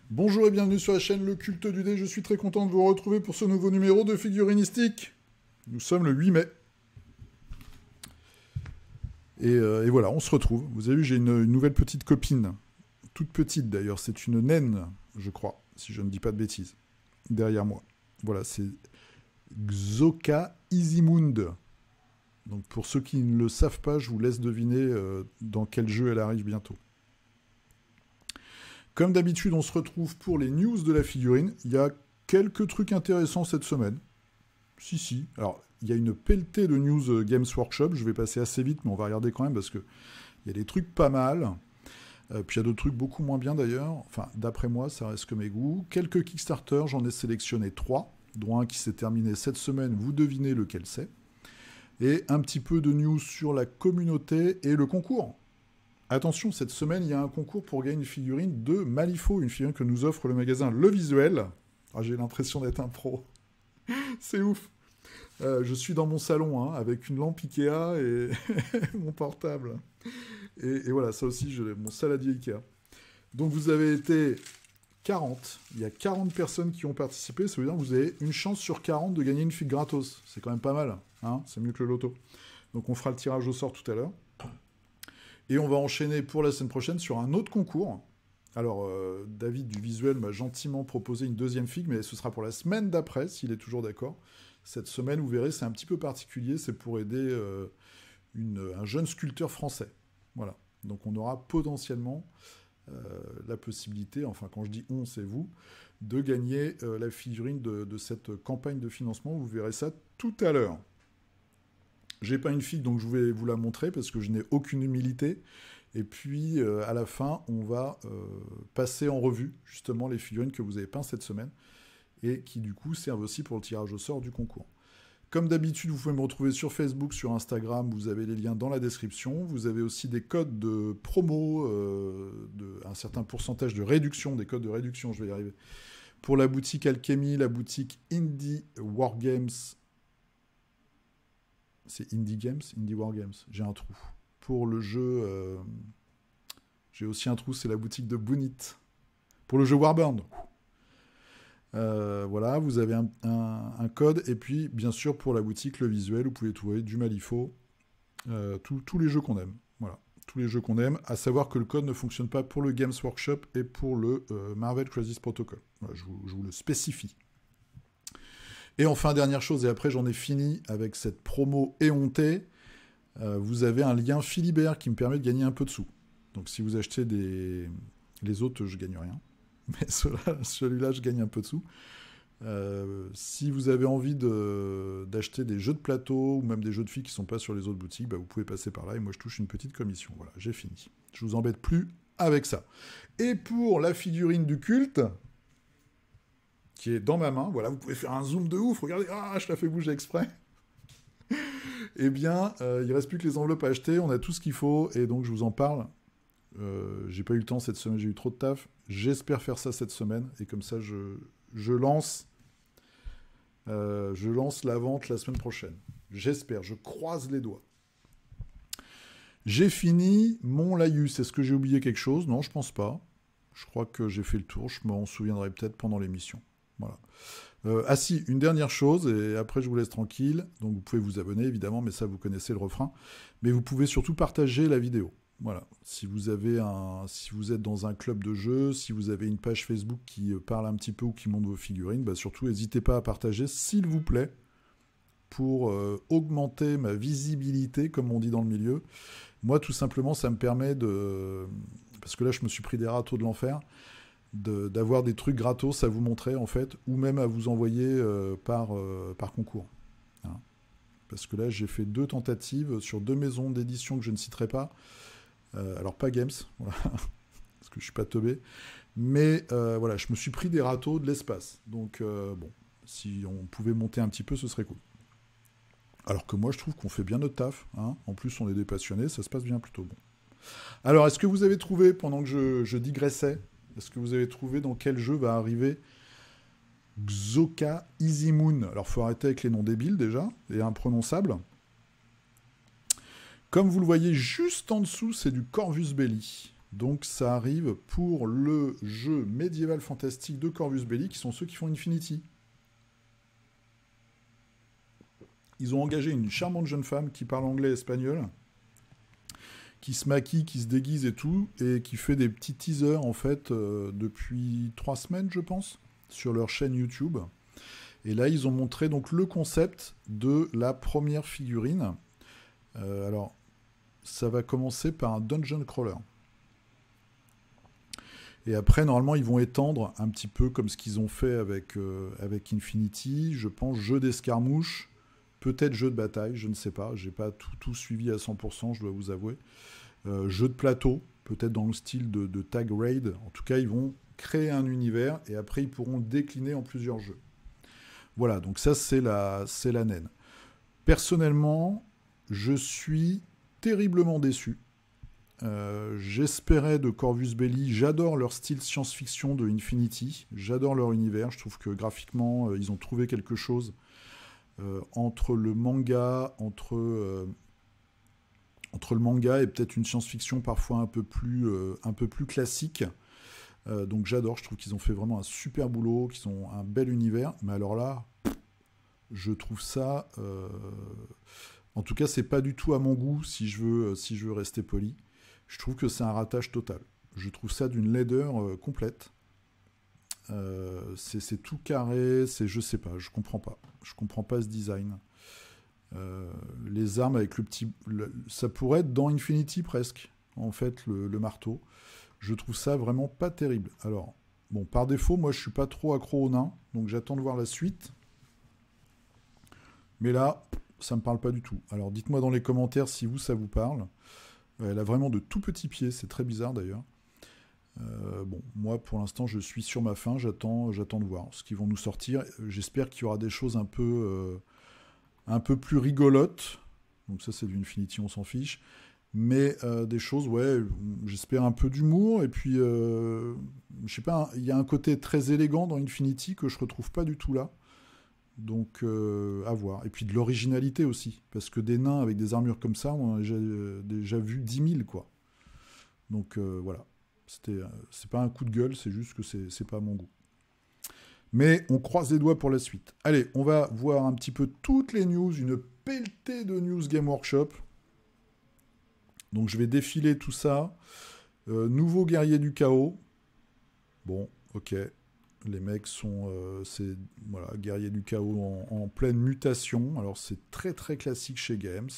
Bonjour et bienvenue sur la chaîne Le Culte du Dé, je suis très content de vous retrouver pour ce nouveau numéro de Figurinistique. Nous sommes le 8 mai. Et voilà, on se retrouve. Vous avez vu, j'ai une nouvelle petite copine. Toute petite d'ailleurs, c'est une naine, je crois, si je ne dis pas de bêtises. Derrière moi. Voilà, c'est Xoka Izimund. Donc pour ceux qui ne le savent pas, je vous laisse deviner dans quel jeu elle arrive bientôt. Comme d'habitude, on se retrouve pour les news de la figurine. Il y a quelques trucs intéressants cette semaine. Si. Alors, il y a une pelletée de news Games Workshop. Je vais passer assez vite, mais on va regarder quand même parce qu'il y a des trucs pas mal. Puis il y a d'autres trucs beaucoup moins bien d'ailleurs. Enfin, d'après moi, ça reste que mes goûts. Quelques Kickstarter, j'en ai sélectionné 3, dont un qui s'est terminé cette semaine. Vous devinez lequel c'est. Et un petit peu de news sur la communauté et le concours. Attention, cette semaine, il y a un concours pour gagner une figurine de Malifaux, une figurine que nous offre le magasin Le Visuel. Ah, j'ai l'impression d'être un pro. C'est ouf. Je suis dans mon salon, avec une lampe Ikea et mon portable. Et voilà, ça aussi, mon saladier Ikea. Donc, vous avez été 40. Il y a 40 personnes qui ont participé. Ça veut dire que vous avez une chance sur 40 de gagner une figue gratos. C'est quand même pas mal. C'est mieux que le loto. Donc, on fera le tirage au sort tout à l'heure. Et on va enchaîner pour la semaine prochaine sur un autre concours. Alors, David du Visuel m'a gentiment proposé une deuxième figue, mais ce sera pour la semaine d'après, s'il est toujours d'accord. Cette semaine, vous verrez, c'est un petit peu particulier. C'est pour aider un jeune sculpteur français. Voilà. Donc, on aura potentiellement la possibilité, enfin, quand je dis on, c'est vous, de gagner la figurine de cette campagne de financement. Vous verrez ça tout à l'heure. J'ai pas une figue, donc je vais vous la montrer parce que je n'ai aucune humilité. Et puis, à la fin, on va passer en revue, justement, les figurines que vous avez peintes cette semaine et qui, du coup, servent aussi pour le tirage au sort du concours. Comme d'habitude, vous pouvez me retrouver sur Facebook, sur Instagram. Vous avez les liens dans la description. Vous avez aussi des codes de promo, un certain pourcentage de réduction, des codes de réduction, je vais y arriver, pour la boutique Alchemy, la boutique Indie Wargames. C'est Indie Games, Indie Wargames. J'ai un trou. Pour le jeu, j'ai aussi un trou, c'est la boutique de Boonit. Pour le jeu Warband. Voilà, vous avez un code. Et puis, bien sûr, pour la boutique Le Visuel, vous pouvez trouver du Malifaux. Tous les jeux qu'on aime. Voilà, tous les jeux qu'on aime. À savoir que le code ne fonctionne pas pour le Games Workshop et pour le Marvel Crisis Protocol. Voilà, je vous le spécifie. Et enfin, dernière chose, et après j'en ai fini avec cette promo éhontée, vous avez un lien Philibert qui me permet de gagner un peu de sous. Donc si vous achetez les autres, je gagne rien. Mais celui-là, je gagne un peu de sous. Si vous avez envie d'acheter des jeux de plateau ou même des jeux de filles qui ne sont pas sur les autres boutiques, vous pouvez passer par là et moi je touche une petite commission. Voilà, j'ai fini. Je vous embête plus avec ça. Et pour la figurine du culte, qui est dans ma main, voilà, vous pouvez faire un zoom de ouf, regardez, je la fais bouger exprès. Eh bien, il ne reste plus que les enveloppes à acheter, on a tout ce qu'il faut, et donc je vous en parle. J'ai pas eu le temps cette semaine, j'ai eu trop de taf. J'espère faire ça cette semaine, et comme ça, je lance la vente la semaine prochaine. J'espère, je croise les doigts. J'ai fini mon laïus. Est-ce que j'ai oublié quelque chose? Non, je pense pas. Je crois que j'ai fait le tour, je m'en souviendrai peut-être pendant l'émission. Voilà. Une dernière chose, et après je vous laisse tranquille. Donc vous pouvez vous abonner évidemment, mais ça vous connaissez le refrain. Mais vous pouvez surtout partager la vidéo. Voilà. Si vous êtes dans un club de jeu, si vous avez une page Facebook qui parle un petit peu ou qui montre vos figurines, surtout n'hésitez pas à partager, s'il vous plaît, pour augmenter ma visibilité, comme on dit dans le milieu. Moi, tout simplement, ça me permet parce que là, je me suis pris des râteaux de l'enfer, d'avoir des trucs gratos à vous montrer, en fait, ou même à vous envoyer par concours. Hein. Parce que là, j'ai fait 2 tentatives sur 2 maisons d'édition que je ne citerai pas. Alors, pas Games, voilà, parce que je ne suis pas teubé. Mais voilà, je me suis pris des râteaux de l'espace. Donc, si on pouvait monter un petit peu, ce serait cool. Alors que moi, je trouve qu'on fait bien notre taf. Hein. En plus, on est des passionnés, ça se passe bien plutôt bon. Alors, est-ce que vous avez trouvé, pendant que je digressais, est-ce que vous avez trouvé dans quel jeu va arriver Xoka Izimund? Alors, il faut arrêter avec les noms débiles, déjà, et imprononçables. Comme vous le voyez, juste en dessous, c'est du Corvus Belli. Donc ça arrive pour le jeu médiéval fantastique de Corvus Belli, qui sont ceux qui font Infinity. Ils ont engagé une charmante jeune femme qui parle anglais et espagnol, qui se maquille, qui se déguise et tout, et qui fait des petits teasers, en fait, depuis 3 semaines, je pense, sur leur chaîne YouTube. Et là, ils ont montré donc le concept de la première figurine. Alors, ça va commencer par un dungeon crawler. Et après, normalement, ils vont étendre un petit peu comme ce qu'ils ont fait avec Infinity. Je pense jeu d'escarmouche, peut-être jeu de bataille, je ne sais pas. J'ai pas tout suivi à 100%, je dois vous avouer. Jeu de plateau, peut-être dans le style de Tag Raid. En tout cas, ils vont créer un univers et après, ils pourront décliner en plusieurs jeux. Voilà, donc ça, c'est la naine. Personnellement, je suis terriblement déçu. J'espérais de Corvus Belli, j'adore leur style science-fiction de Infinity, j'adore leur univers, je trouve que graphiquement ils ont trouvé quelque chose entre le manga, entre le manga et peut-être une science-fiction parfois un peu plus classique. Donc j'adore, je trouve qu'ils ont fait vraiment un super boulot, qu'ils ont un bel univers, mais alors là, je trouve ça... En tout cas, c'est pas du tout à mon goût si je veux rester poli. Je trouve que c'est un ratage total. Je trouve ça d'une laideur complète. C'est tout carré, je sais pas, je comprends pas. Je comprends pas ce design. Les armes avec le petit... ça pourrait être dans Infinity presque, en fait, le marteau. Je trouve ça vraiment pas terrible. Alors, bon, par défaut, moi je suis pas trop accro aux nains, donc j'attends de voir la suite. Mais là, ça me parle pas du tout. Alors dites-moi dans les commentaires si ça vous parle. Elle a vraiment de tout petits pieds, c'est très bizarre d'ailleurs. Bon, moi pour l'instant je suis sur ma faim, j'attends de voir ce qu'ils vont nous sortir. J'espère qu'il y aura des choses un peu plus rigolotes. Donc ça c'est du Infinity, on s'en fiche. Mais des choses, ouais, j'espère un peu d'humour. Et puis, je sais pas, il y a un côté très élégant dans Infinity que je retrouve pas du tout là. Donc, à voir. Et puis de l'originalité aussi. Parce que des nains avec des armures comme ça, on a déjà vu 10 000, quoi. Donc, voilà. C'est pas un coup de gueule, c'est juste que c'est pas à mon goût. Mais on croise les doigts pour la suite. Allez, on va voir un petit peu toutes les news, une pelletée de news Game Workshop. Donc, je vais défiler tout ça. Nouveau guerrier du chaos. Bon, ok. Les mecs sont, voilà, guerriers du chaos en pleine mutation. Alors c'est très très classique chez Games.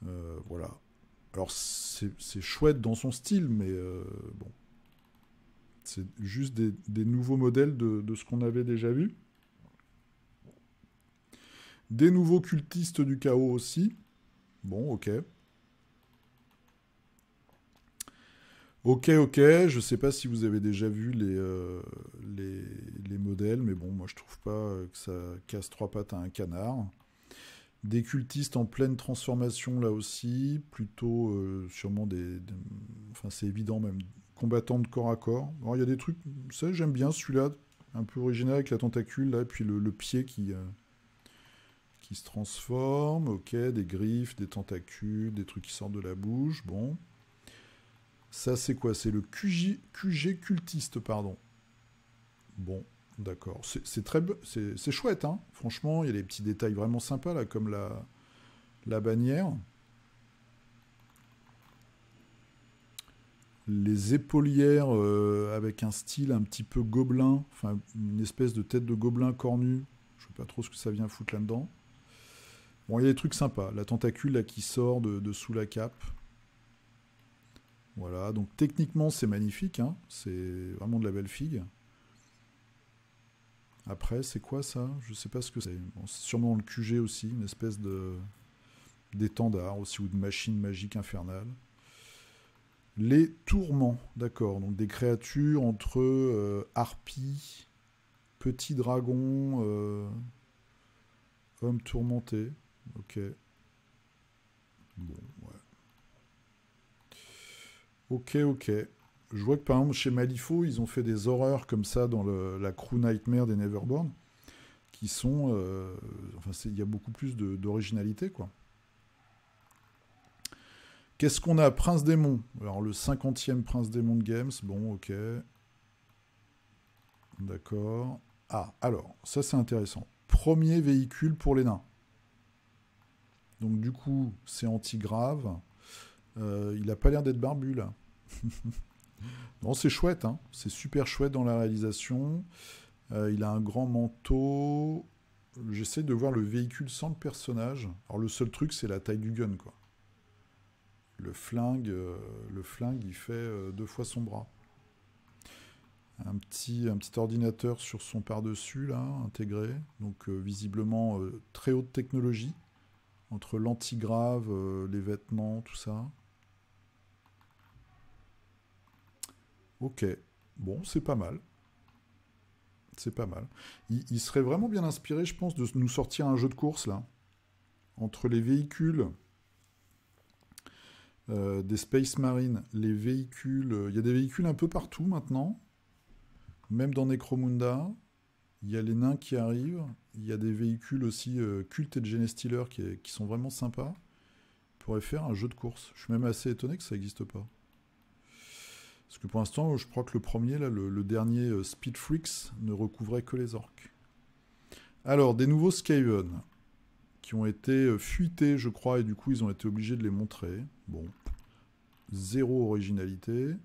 Voilà. Alors c'est chouette dans son style, mais bon. C'est juste des nouveaux modèles de ce qu'on avait déjà vu. Des nouveaux cultistes du chaos aussi. Bon, ok. Ok, je sais pas si vous avez déjà vu les modèles, mais bon, moi je trouve pas que ça casse 3 pattes à un canard. Des cultistes en pleine transformation là aussi, plutôt sûrement enfin c'est évident même, combattants de corps à corps. Alors il y a des trucs, ça j'aime bien celui-là, un peu original avec la tentacule là, et puis le pied qui se transforme, ok, des griffes, des tentacules, des trucs qui sortent de la bouche, bon. Ça, c'est quoi? C'est le QG cultiste, pardon. Bon, d'accord. C'est chouette, hein. Franchement, il y a des petits détails vraiment sympas, là, comme la bannière. Les épaulières avec un style un petit peu gobelin, enfin, une espèce de tête de gobelin cornu. Je ne sais pas trop ce que ça vient foutre là-dedans. Bon, il y a des trucs sympas. La tentacule, là, qui sort de sous la cape. Voilà, donc techniquement c'est magnifique, hein. C'est vraiment de la belle figue. Après, c'est quoi ça? Je sais pas ce que c'est. Bon, c'est sûrement le QG aussi, une espèce d'étendard aussi, ou de machine magique infernale. Les tourments, d'accord, donc des créatures entre harpies, petits dragons, hommes tourmentés. Ok. Bon, ouais. Ok. Je vois que par exemple chez Malifaux, ils ont fait des horreurs comme ça dans la Crew Nightmare des Neverborn, qui sont... enfin, il y a beaucoup plus d'originalité, quoi. Qu'est-ce qu'on a? Prince Démon. Alors, le 50e Prince Démon de Games. Bon, ok. D'accord. Ah, alors, ça c'est intéressant. Premier véhicule pour les nains. Donc, du coup, c'est anti-grave. Il a pas l'air d'être barbu, là. Non, c'est chouette, hein. C'est super chouette dans la réalisation. Il a un grand manteau. J'essaie de voir le véhicule sans le personnage. Alors, le seul truc, c'est la taille du gun, quoi. Le flingue, il fait 2 fois son bras. Un petit ordinateur sur son par-dessus, là, intégré. Donc, visiblement, très haute technologie. Entre l'antigrave, les vêtements, tout ça. Ok. Bon, c'est pas mal. C'est pas mal. Il serait vraiment bien inspiré, je pense, de nous sortir un jeu de course, là. Entre les véhicules des Space Marines, les véhicules... Il y a des véhicules un peu partout, maintenant. Même dans Necromunda. Il y a les nains qui arrivent. Il y a des véhicules aussi Cult et de Genestealer qui sont vraiment sympas. On pourrait faire un jeu de course. Je suis même assez étonné que ça n'existe pas. Parce que pour l'instant, je crois que le premier, là, le dernier Speed Freaks, ne recouvrait que les orques. Alors, des nouveaux Skaven, qui ont été fuités, je crois, et du coup, ils ont été obligés de les montrer. Bon. Zéro originalité.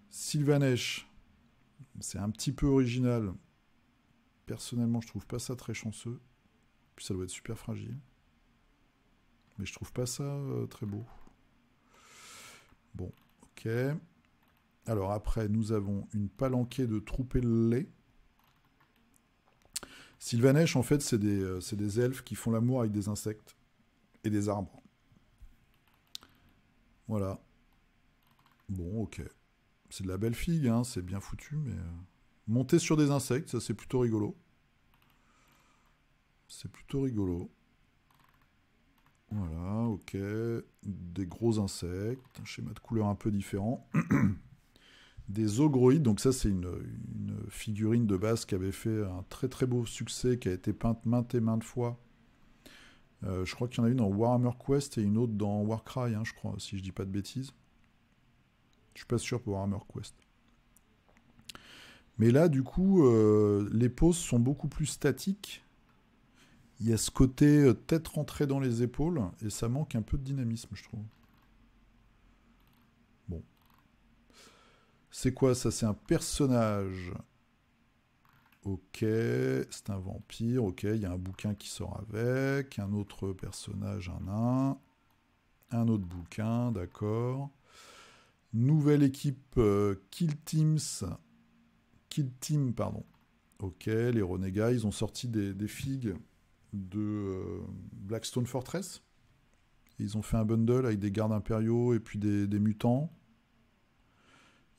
Sylvanesh, c'est un petit peu original. Personnellement, je trouve pas ça très chanceux. Puis ça doit être super fragile. Mais je trouve pas ça très beau. Bon, ok. Alors après, nous avons une palanquée de troupes de lait. Sylvanesh, en fait, c'est des elfes qui font l'amour avec des insectes et des arbres. Voilà. Bon, ok. C'est de la belle figue, hein, c'est bien foutu, mais... monter sur des insectes, ça c'est plutôt rigolo. C'est plutôt rigolo. Voilà, ok. Des gros insectes, un schéma de couleur un peu différent. Des ogroïdes, donc ça c'est une figurine de base qui avait fait un très très beau succès, qui a été peinte maintes et maintes fois. Je crois qu'il y en a une dans Warhammer Quest et une autre dans Warcry, hein, je crois, si je dis pas de bêtises. Je suis pas sûr pour Warhammer Quest. Mais là, du coup, les poses sont beaucoup plus statiques. Il y a ce côté tête rentrée dans les épaules, et ça manque un peu de dynamisme, je trouve. Bon. C'est quoi ça? C'est un personnage. Ok, c'est un vampire. Ok, il y a un bouquin qui sort avec. Un autre personnage, un nain. Un autre bouquin, d'accord. Nouvelle équipe Kill Team, pardon. Ok, les renégats, ils ont sorti des figues de Blackstone Fortress. Ils ont fait un bundle avec des gardes impériaux et puis des mutants.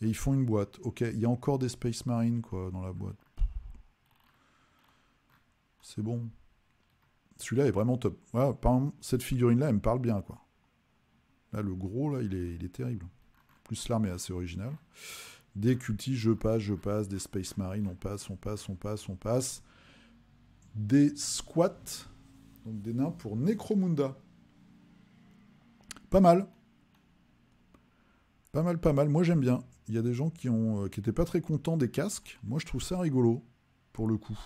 Et ils font une boîte. Ok, il y a encore des Space Marines, quoi, dans la boîte. C'est bon. Celui-là est vraiment top. Voilà, par exemple, cette figurine-là, elle me parle bien, quoi. Là, le gros, là, il est terrible. Plus l'arme est assez originale. Des cultis, je passe. Des Space Marines, on passe. Des squats, donc des nains pour Necromunda. Pas mal. Pas mal. Moi, j'aime bien. Il y a des gens qui étaient pas très contents des casques. Moi, je trouve ça rigolo, pour le coup.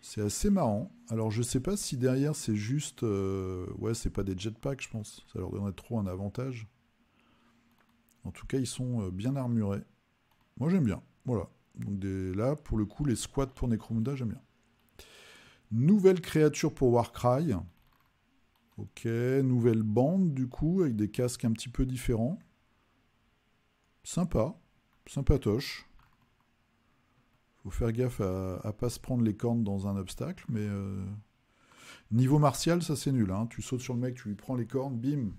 C'est assez marrant. Alors, je sais pas si derrière, c'est juste... ouais, c'est pas des jetpacks, je pense. Ça leur donnerait trop un avantage. En tout cas, ils sont bien armurés. Moi, j'aime bien. Voilà. Donc là, pour le coup, les squats pour Necromunda, j'aime bien. Nouvelle créature pour Warcry. Ok, nouvelle bande, du coup, avec des casques un petit peu différents. Sympa. Sympatoche. Faut faire gaffe à pas se prendre les cornes dans un obstacle, mais... niveau martial, ça c'est nul. Hein. Tu sautes sur le mec, tu lui prends les cornes, bim.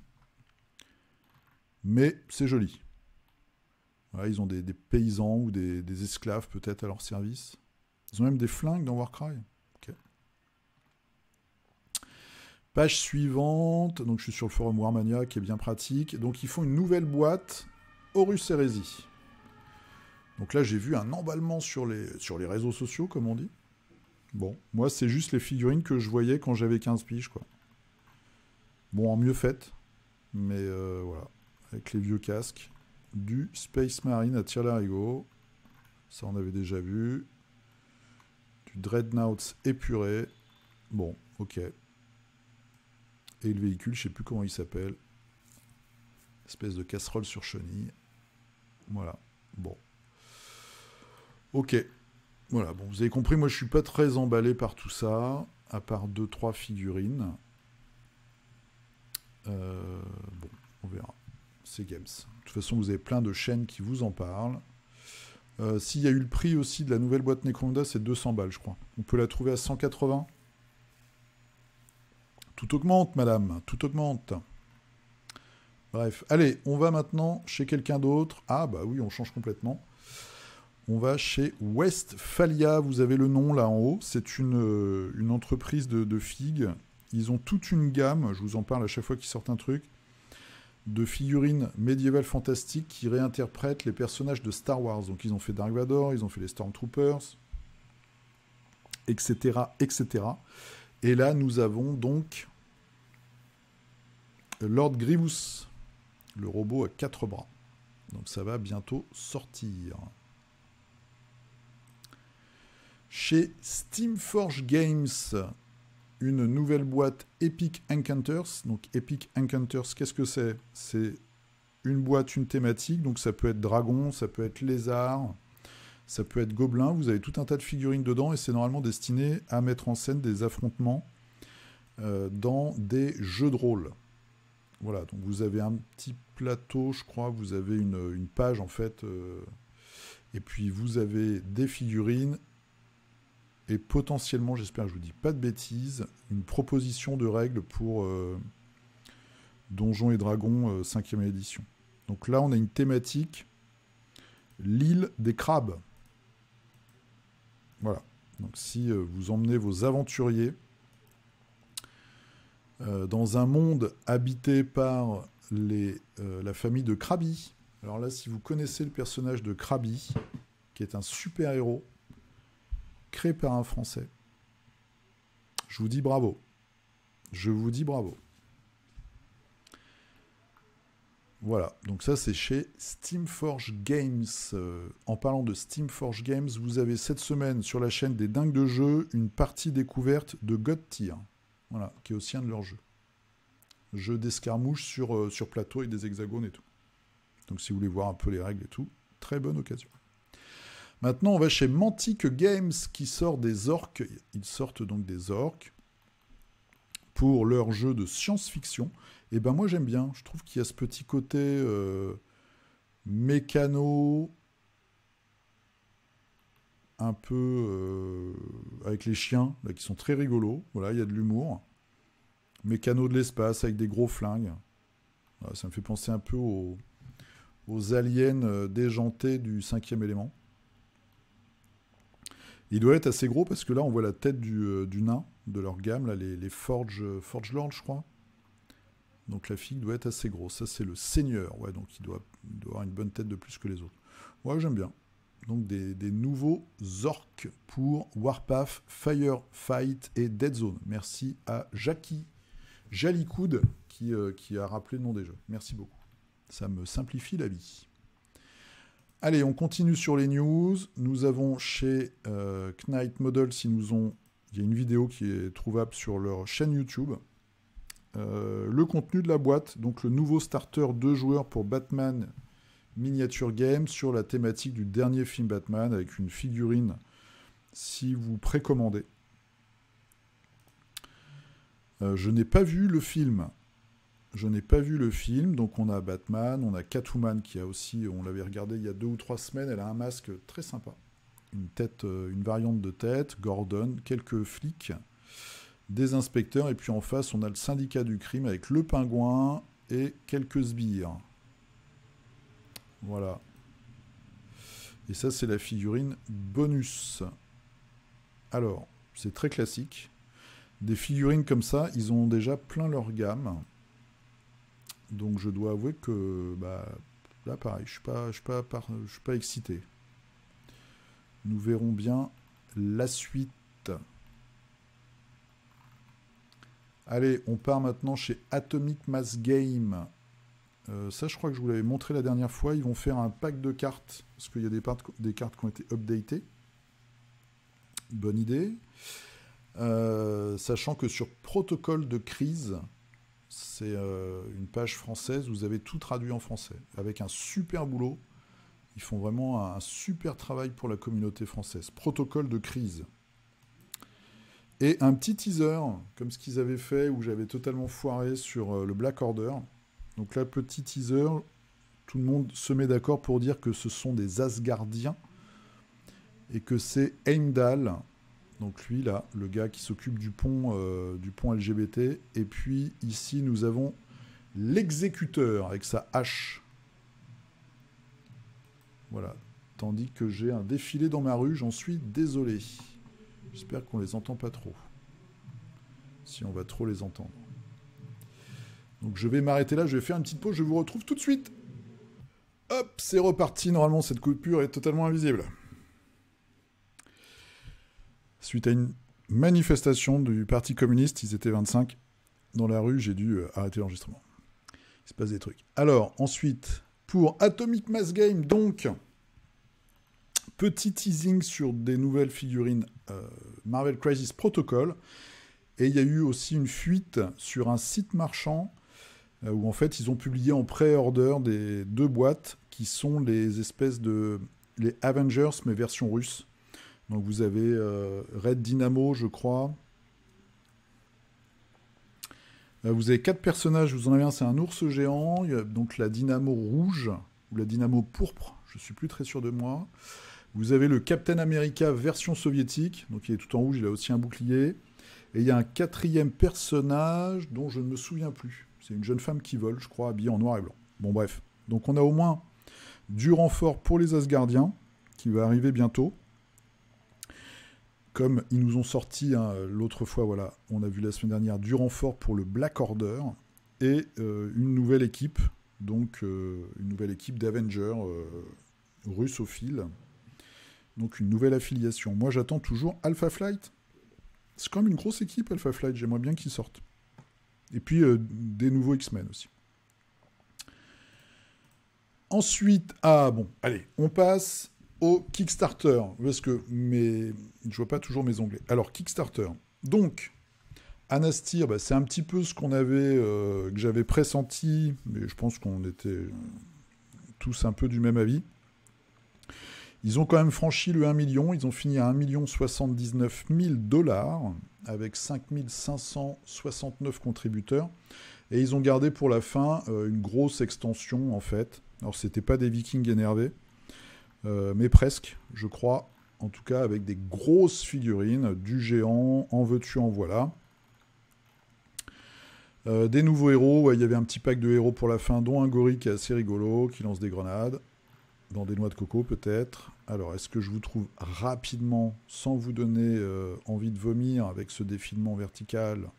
Mais c'est joli. Voilà, ils ont des paysans ou des esclaves peut-être à leur service. Ils ont même des flingues dans Warcry. Ok. Page suivante. Donc je suis sur le forum Warmania qui est bien pratique. Donc ils font une nouvelle boîte Horus Heresy. Donc là j'ai vu un emballement sur les réseaux sociaux comme on dit. Bon, moi c'est juste les figurines que je voyais quand j'avais 15 piges quoi. Bon, en mieux fait, mais voilà. Avec les vieux casques. Du Space Marine à tir-larigot. Ça, on avait déjà vu. Du Dreadnoughts épuré. Bon, ok. Et le véhicule, je sais plus comment il s'appelle. Espèce de casserole sur chenille. Voilà. Bon. Ok. Voilà, bon, vous avez compris, moi je suis pas très emballé par tout ça, à part 2-3 figurines. Bon, on verra. C'est Games. De toute façon, vous avez plein de chaînes qui vous en parlent. S'il y a eu le prix aussi de la nouvelle boîte Necromunda, c'est 200 balles, je crois. On peut la trouver à 180. Tout augmente, madame, tout augmente. Bref, allez, on va maintenant chez quelqu'un d'autre. Ah bah oui, on change complètement. On va chez Westphalia, vous avez le nom là en haut. C'est une entreprise de figues. Ils ont toute une gamme, je vous en parle à chaque fois qu'ils sortent un truc, de figurines médiévales fantastiques qui réinterprètent les personnages de Star Wars. Donc ils ont fait Dark Vador, ils ont fait les Stormtroopers, etc., etc. Et là, nous avons donc Lord Grievous, le robot à 4 bras. Donc ça va bientôt sortir. Chez Steamforge Games, une nouvelle boîte Epic Encounters. Donc Epic Encounters, qu'est-ce que c'est? C'est une boîte, une thématique. Donc ça peut être dragon, ça peut être lézard, ça peut être gobelin. Vous avez tout un tas de figurines dedans et c'est normalement destiné à mettre en scène des affrontements dans des jeux de rôle. Voilà, donc vous avez un petit plateau, je crois, vous avez une page en fait, et puis vous avez des figurines, et potentiellement, j'espère que je vous dis pas de bêtises, une proposition de règles pour Donjons et Dragons 5e édition. Donc là, on a une thématique, l'île des crabes. Voilà, donc si vous emmenez vos aventuriers dans un monde habité par la famille de Krabi. Alors là, si vous connaissez le personnage de Krabi, qui est un super-héros, créé par un Français, je vous dis bravo. Je vous dis bravo. Voilà, donc ça c'est chez Steamforge Games. En parlant de Steamforge Games, vous avez cette semaine sur la chaîne des Dingues de Jeux une partie découverte de God Tier. Voilà, qui est aussi un de leurs jeux. Jeu d'escarmouche sur plateau avec des hexagones et tout. Donc si vous voulez voir un peu les règles et tout, très bonne occasion. Maintenant, on va chez Mantic Games qui sort des orques. Ils sortent donc des orques pour leur jeu de science-fiction. Et ben moi j'aime bien. Je trouve qu'il y a ce petit côté mécano, un peu avec les chiens, là, qui sont très rigolos. Voilà, il y a de l'humour. Mécano de l'espace avec des gros flingues. Voilà, ça me fait penser un peu aux aliens déjantés du 5e élément. Il doit être assez gros parce que là, on voit la tête du nain de leur gamme, là, les Forge Lord, je crois. Donc la figue doit être assez grosse. Ça, c'est le seigneur. Ouais, donc il doit avoir une bonne tête de plus que les autres. Ouais, j'aime bien. Donc des nouveaux orques pour Warpath, Firefight et Dead Zone. Merci à Jackie Jalicoud qui a rappelé le nom des jeux. Merci beaucoup. Ça me simplifie la vie. Allez, on continue sur les news. Nous avons chez Knight Models, il y a une vidéo qui est trouvable sur leur chaîne YouTube. Le contenu de la boîte, donc le nouveau starter 2 joueurs pour Batman Miniature Game sur la thématique du dernier film Batman avec une figurine si vous précommandez. Je n'ai pas vu le film. Donc on a Batman, on a Catwoman qui a aussi, on l'avait regardé il y a 2 ou 3 semaines, elle a un masque très sympa. Une variante de tête, Gordon, quelques flics, des inspecteurs, et puis en face on a le syndicat du crime avec le pingouin et quelques sbires. Voilà. Et ça c'est la figurine bonus. Alors, c'est très classique. Des figurines comme ça, ils ont déjà plein leur gamme. Donc je dois avouer que là pareil, je suis pas excité. Nous verrons bien la suite. Allez, on part maintenant chez Atomic Mass Game. Ça, je crois que je vous l'avais montré la dernière fois. Ils vont faire un pack de cartes, parce qu'il y a des cartes qui ont été updatées. Bonne idée. Sachant que sur Protocole de crise, c'est une page française, vous avez tout traduit en français, avec un super boulot. Ils font vraiment un super travail pour la communauté française. Protocole de crise. Et un petit teaser, comme ce qu'ils avaient fait, où j'avais totalement foiré sur le Black Order. Donc là, petit teaser, tout le monde se met d'accord pour dire que ce sont des Asgardiens et que c'est Heimdall, donc lui là, le gars qui s'occupe du pont LGBT. Et puis ici, nous avons l'exécuteur avec sa hache. Voilà. Tandis que j'ai un défilé dans ma rue, j'en suis désolé. J'espère qu'on les entend pas trop. Si on va trop les entendre. Donc je vais m'arrêter là, je vais faire une petite pause, je vous retrouve tout de suite. Hop, c'est reparti. Normalement, cette coupure est totalement invisible. Suite à une manifestation du Parti communiste, ils étaient 25 dans la rue, j'ai dû arrêter l'enregistrement. Il se passe des trucs. Alors, ensuite, pour Atomic Mass Game, donc, petit teasing sur des nouvelles figurines Marvel Crisis Protocol. Et il y a eu aussi une fuite sur un site marchand où en fait ils ont publié en pré-order des 2 boîtes qui sont les espèces de... les Avengers mais version russe. Donc vous avez Red Dynamo je crois. Vous avez 4 personnages, vous en avez un, c'est un ours géant, il y a donc la Dynamo rouge ou la Dynamo pourpre, je suis plus très sûr de moi. Vous avez le Captain America version soviétique, donc il est tout en rouge, il a aussi un bouclier. Et il y a un 4e personnage dont je ne me souviens plus. C'est une jeune femme qui vole, je crois, habillée en noir et blanc. Bon, bref. Donc on a au moins du renfort pour les Asgardiens, qui va arriver bientôt. Comme ils nous ont sorti l'autre fois, voilà, on a vu la semaine dernière, du renfort pour le Black Order. Et une nouvelle équipe, donc une nouvelle équipe d'Avengers russophiles. Donc une nouvelle affiliation. Moi j'attends toujours Alpha Flight. C'est quand même une grosse équipe, Alpha Flight. J'aimerais bien qu'ils sortent. Et puis, des nouveaux X-Men aussi. Ensuite, allez, on passe au Kickstarter. Parce que je vois pas toujours mes onglets. Alors, Kickstarter. Donc, Anastir, c'est un petit peu ce qu'on avait, que j'avais pressenti, mais je pense qu'on était tous un peu du même avis. Ils ont quand même franchi le 1 million, ils ont fini à 1 079 000 $ avec 5 569 contributeurs. Et ils ont gardé pour la fin une grosse extension en fait. Alors c'était pas des Vikings énervés, mais presque, je crois. En tout cas avec des grosses figurines, du géant, en veux-tu, en voilà. Des nouveaux héros, il y avait un petit pack de héros pour la fin, dont un gorille qui est assez rigolo, qui lance des grenades. Dans des noix de coco peut-être. Alors, est-ce que je vous trouve rapidement, sans vous donner envie de vomir avec ce défilement vertical,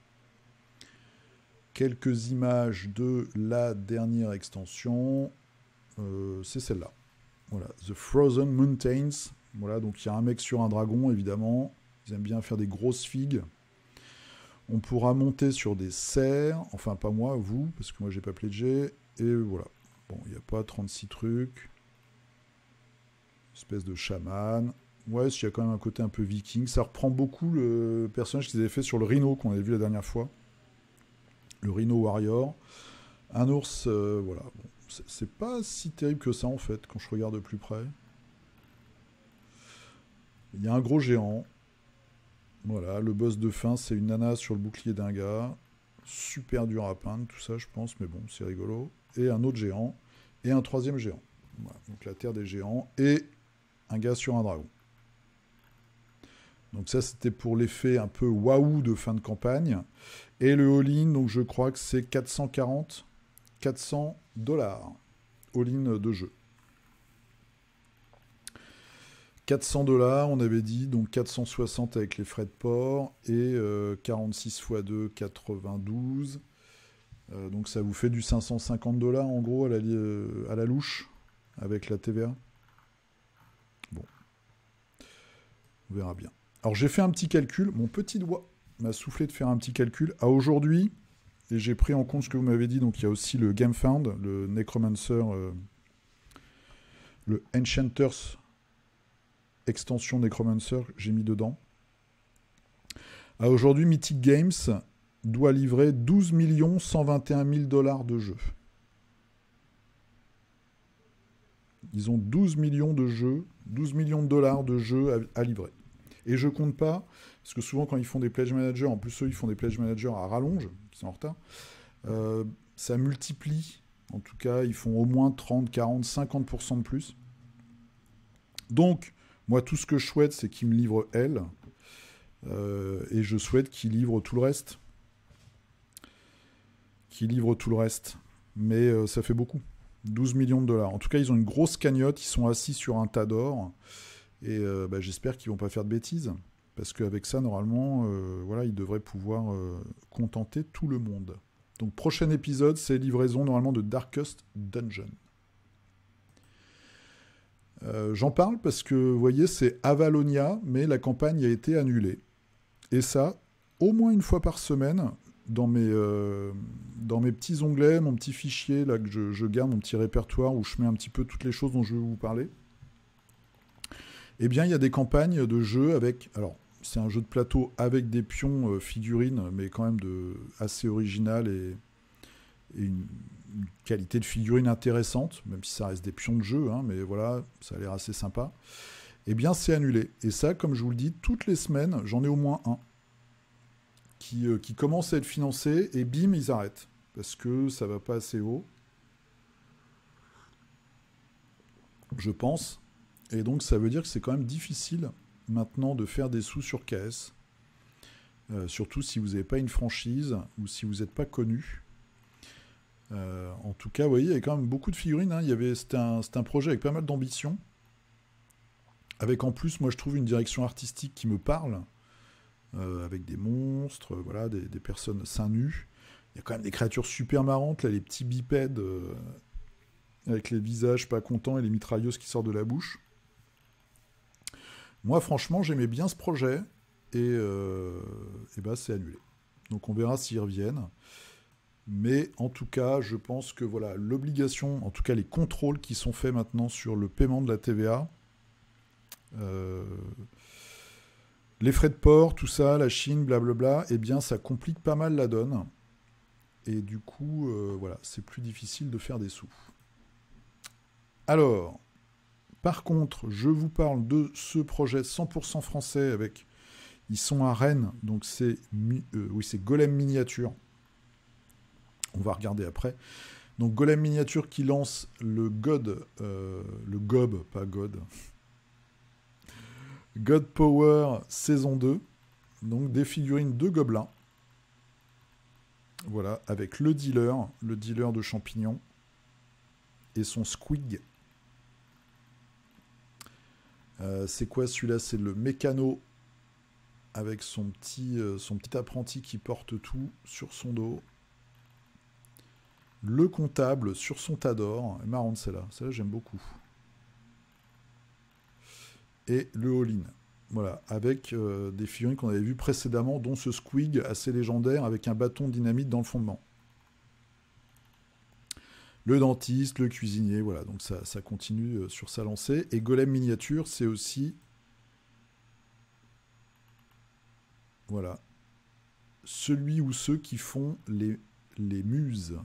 quelques images de la dernière extension. C'est celle-là. Voilà, The Frozen Mountains. Voilà, donc il y a un mec sur un dragon, évidemment. Ils aiment bien faire des grosses figues. On pourra monter sur des cerfs. Enfin, pas moi, vous, parce que moi, j'ai pas pledgé. Et voilà. Bon, il n'y a pas 36 trucs. Espèce de chaman. Ouais, il y a quand même un côté un peu viking. Ça reprend beaucoup le personnage qu'ils avaient fait sur le Rhino qu'on avait vu la dernière fois. Le Rhino Warrior. Un ours, voilà. Bon, c'est pas si terrible que ça en fait, quand je regarde de plus près. Il y a un gros géant. Voilà, le boss de fin, c'est une nana sur le bouclier d'un gars. Super dur à peindre, tout ça, je pense, mais bon, c'est rigolo. Et un autre géant. Et un 3e géant. Voilà, donc la terre des géants. Et un gars sur un dragon. Donc ça, c'était pour l'effet un peu waouh de fin de campagne. Et le all-in, donc je crois que c'est 400 $. All-in de jeu. 400 $, on avait dit, donc 460 avec les frais de port, et 46 x 2, 92. Donc ça vous fait du 550 $ en gros à la louche, avec la TVA. Bon. On verra bien. Alors j'ai fait un petit calcul, mon petit doigt m'a soufflé de faire un petit calcul. À aujourd'hui, et j'ai pris en compte ce que vous m'avez dit, donc il y a aussi le GameFound, le Necromancer, le Enchanters extension Necromancer, j'ai mis dedans. À aujourd'hui, Mythic Games doit livrer 12 121 000 $ de jeux. Ils ont 12 millions de jeux, 12 millions de dollars de jeux à livrer. Et je compte pas, parce que souvent quand ils font des pledge managers, en plus eux ils font des pledge managers à rallonge, qui sont en retard, ça multiplie, en tout cas ils font au moins 30, 40, 50% de plus. Donc, moi tout ce que je souhaite c'est qu'ils me livrent elle, et je souhaite qu'ils livrent tout le reste. Mais ça fait beaucoup. 12 millions de dollars. En tout cas, ils ont une grosse cagnotte, ils sont assis sur un tas d'or, et j'espère qu'ils vont pas faire de bêtises, parce qu'avec ça, normalement, voilà, ils devraient pouvoir contenter tout le monde. Donc, prochain épisode, c'est livraison, normalement, de Darkest Dungeon. J'en parle parce que, vous voyez, c'est Avalonia, mais la campagne a été annulée. Et ça, au moins une fois par semaine, dans mes petits onglets, mon petit fichier là que je garde, mon petit répertoire où je mets un petit peu toutes les choses dont je vais vous parler, eh bien il y a des campagnes de jeux avec, alors c'est un jeu de plateau avec des pions figurines, mais quand même assez original et une qualité de figurine intéressante, même si ça reste des pions de jeu, hein, mais voilà, ça a l'air assez sympa. Eh bien c'est annulé. Et ça, comme je vous le dis, toutes les semaines, j'en ai au moins un qui commence à être financé, et bim, ils arrêtent. Parce que ça va pas assez haut. Je pense. Et donc, ça veut dire que c'est quand même difficile, maintenant, de faire des sous sur KS. Surtout si vous n'avez pas une franchise, ou si vous n'êtes pas connu. En tout cas, vous voyez, il y avait quand même beaucoup de figurines. Hein. C'était un projet avec pas mal d'ambition. Avec, en plus, moi, je trouve une direction artistique qui me parle. Avec des monstres, voilà, des personnes seins nus. Il y a quand même des créatures super marrantes, là, les petits bipèdes avec les visages pas contents et les mitrailleuses qui sortent de la bouche. Moi, franchement, j'aimais bien ce projet et c'est annulé. Donc on verra s'ils reviennent. Mais en tout cas, je pense que voilà, l'obligation, en tout cas les contrôles qui sont faits maintenant sur le paiement de la TVA, les frais de port, tout ça, la Chine, blablabla, eh bien ça complique pas mal la donne. Et du coup, voilà, c'est plus difficile de faire des sous. Alors, par contre, je vous parle de ce projet 100% français avec... Ils sont à Rennes, donc c'est Golem Miniature. On va regarder après. Donc Golem Miniature qui lance le GOB, pas God. God Power saison 2. Donc des figurines de gobelins. Voilà, avec le dealer de champignons et son squig. C'est quoi celui-là? C'est le mécano avec son petit apprenti qui porte tout sur son dos. Le comptable sur son tas d'or. Marrante celle-là. Celle-là, j'aime beaucoup. Et le all-in. Voilà, avec des figurines qu'on avait vues précédemment, dont ce squig assez légendaire avec un bâton de dynamite dans le fondement. Le dentiste, le cuisinier, voilà, donc ça continue sur sa lancée. Et Golem Miniature, c'est aussi... Voilà. Celui ou ceux qui font les muses.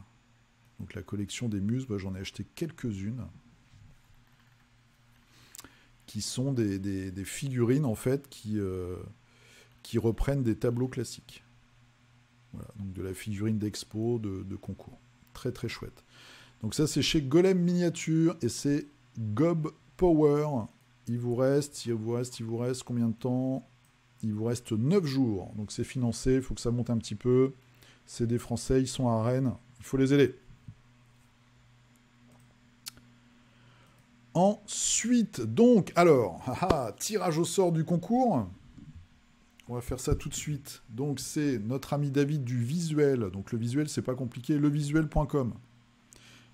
Donc la collection des muses, j'en ai acheté quelques-unes. Qui sont des figurines, en fait, qui reprennent des tableaux classiques. Voilà, donc de la figurine d'expo, de concours. Très, très chouette. Donc ça, c'est chez Golem Miniature, et c'est Gob Power. Il vous reste combien de temps? Il vous reste 9 jours. Donc c'est financé, il faut que ça monte un petit peu. C'est des Français, ils sont à Rennes. Il faut les aider. Ensuite, donc, alors, tirage au sort du concours. On va faire ça tout de suite. Donc, c'est notre ami David du Visuel. Donc, le Visuel, c'est pas compliqué, levisuel.com.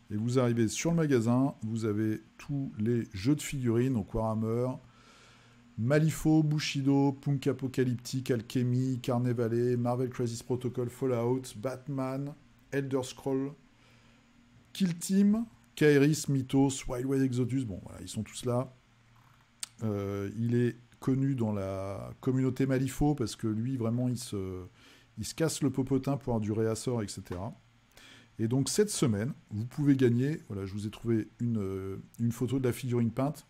Et vous arrivez sur le magasin, vous avez tous les jeux de figurines, donc Warhammer, Malifaux, Bushido, Punk Apocalyptic, Alchemy, Carnevale, Marvel Crisis Protocol, Fallout, Batman, Elder Scroll, Kill Team, Kairis, Mythos, Wild Wild Exodus, bon voilà, ils sont tous là. Il est connu dans la communauté Malifaux parce que lui, vraiment, il se casse le popotin pour avoir du réassort, etc. Et donc, cette semaine, vous pouvez gagner, voilà, je vous ai trouvé une photo de la figurine peinte.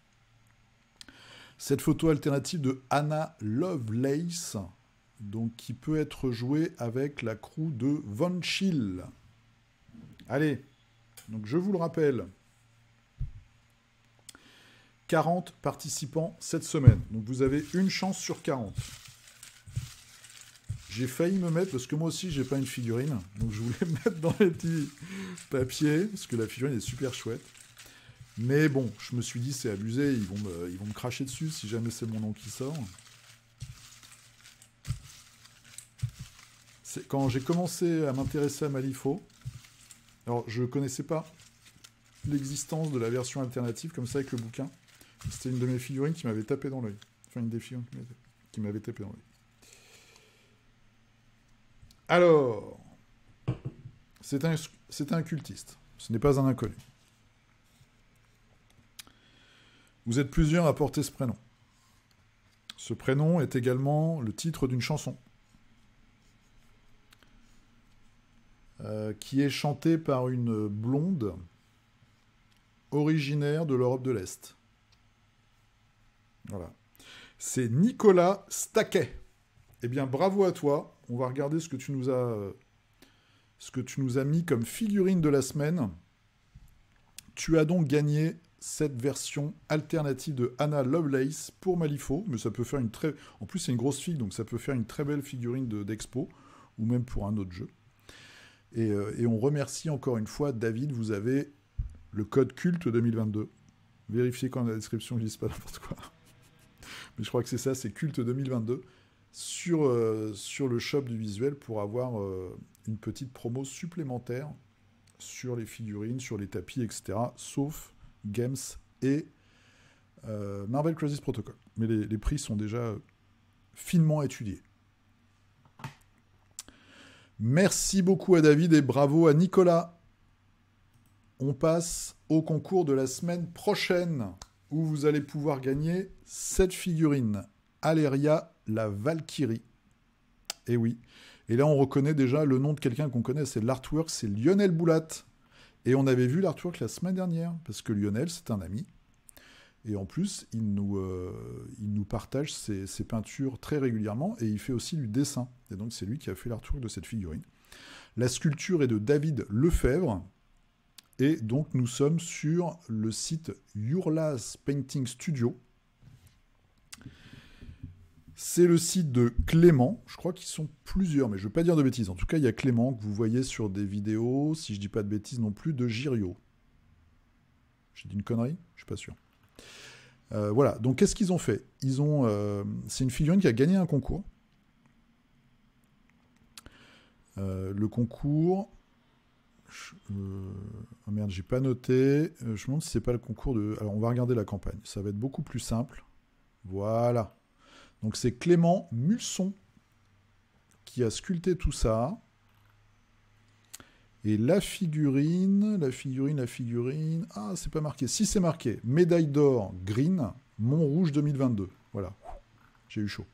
Cette photo alternative de Anna Lovelace, donc qui peut être jouée avec la crew de Von Schill. Allez, donc je vous le rappelle, 40 participants cette semaine. Donc vous avez une chance sur 40. J'ai failli me mettre, parce que moi aussi j'ai pas une figurine, donc je voulais me mettre dans les petits papiers, parce que la figurine est super chouette. Mais bon, je me suis dit, c'est abusé, ils vont me cracher dessus si jamais c'est mon nom qui sort. Quand j'ai commencé à m'intéresser à Malifaux, alors je ne connaissais pas l'existence de la version alternative, comme ça avec le bouquin. C'était une de mes figurines qui m'avait tapé dans l'œil. Enfin, une des figurines qui m'avait tapé dans l'œil. Alors, c'est un cultiste. Ce n'est pas un inconnu. Vous êtes plusieurs à porter ce prénom. Ce prénom est également le titre d'une chanson qui est chantée par une blonde originaire de l'Europe de l'Est. Voilà. C'est Nicolas Staquet. Eh bien, bravo à toi. On va regarder ce que tu nous as mis comme figurine de la semaine. Tu as donc gagné cette version alternative de Anna Lovelace pour Malifaux, mais ça peut faire une très... En plus, c'est une grosse fille, donc ça peut faire une très belle figurine d'expo, ou même pour un autre jeu. Et on remercie encore une fois David, vous avez le code culte 2022. Vérifiez quand dans la description, je ne dise pas n'importe quoi. Mais je crois que c'est ça, c'est culte 2022 sur le shop du visuel pour avoir une petite promo supplémentaire sur les figurines, sur les tapis, etc. Sauf Games et Marvel Crisis Protocol. Mais les prix sont déjà finement étudiés. Merci beaucoup à David et bravo à Nicolas. On passe au concours de la semaine prochaine où vous allez pouvoir gagner cette figurine. Aléria, la Valkyrie. Et oui. Et là, on reconnaît déjà le nom de quelqu'un qu'on connaît. C'est l'artwork, c'est Lionel Boulat. Et on avait vu l'artwork la semaine dernière, parce que Lionel, c'est un ami. Et en plus, il nous partage ses peintures très régulièrement, et il fait aussi du dessin. Et donc, c'est lui qui a fait l'artwork de cette figurine. La sculpture est de David Lefebvre, et donc nous sommes sur le site Urlas Painting Studio. C'est le site de Clément. Je crois qu'ils sont plusieurs, mais je ne veux pas dire de bêtises. En tout cas, il y a Clément que vous voyez sur des vidéos, si je ne dis pas de bêtises non plus, de Girio. J'ai dit une connerie ? Je ne suis pas sûr. Voilà, donc qu'est-ce qu'ils ont fait ? C'est une figurine qui a gagné un concours. Le concours... Oh merde, j'ai pas noté. Je me demande si c'est pas le concours de... Alors, on va regarder la campagne. Ça va être beaucoup plus simple. Voilà. Donc c'est Clément Mulson qui a sculpté tout ça. Et la figurine... Ah, c'est pas marqué. Si, c'est marqué. Médaille d'or Green, Montrouge 2022. Voilà. J'ai eu chaud.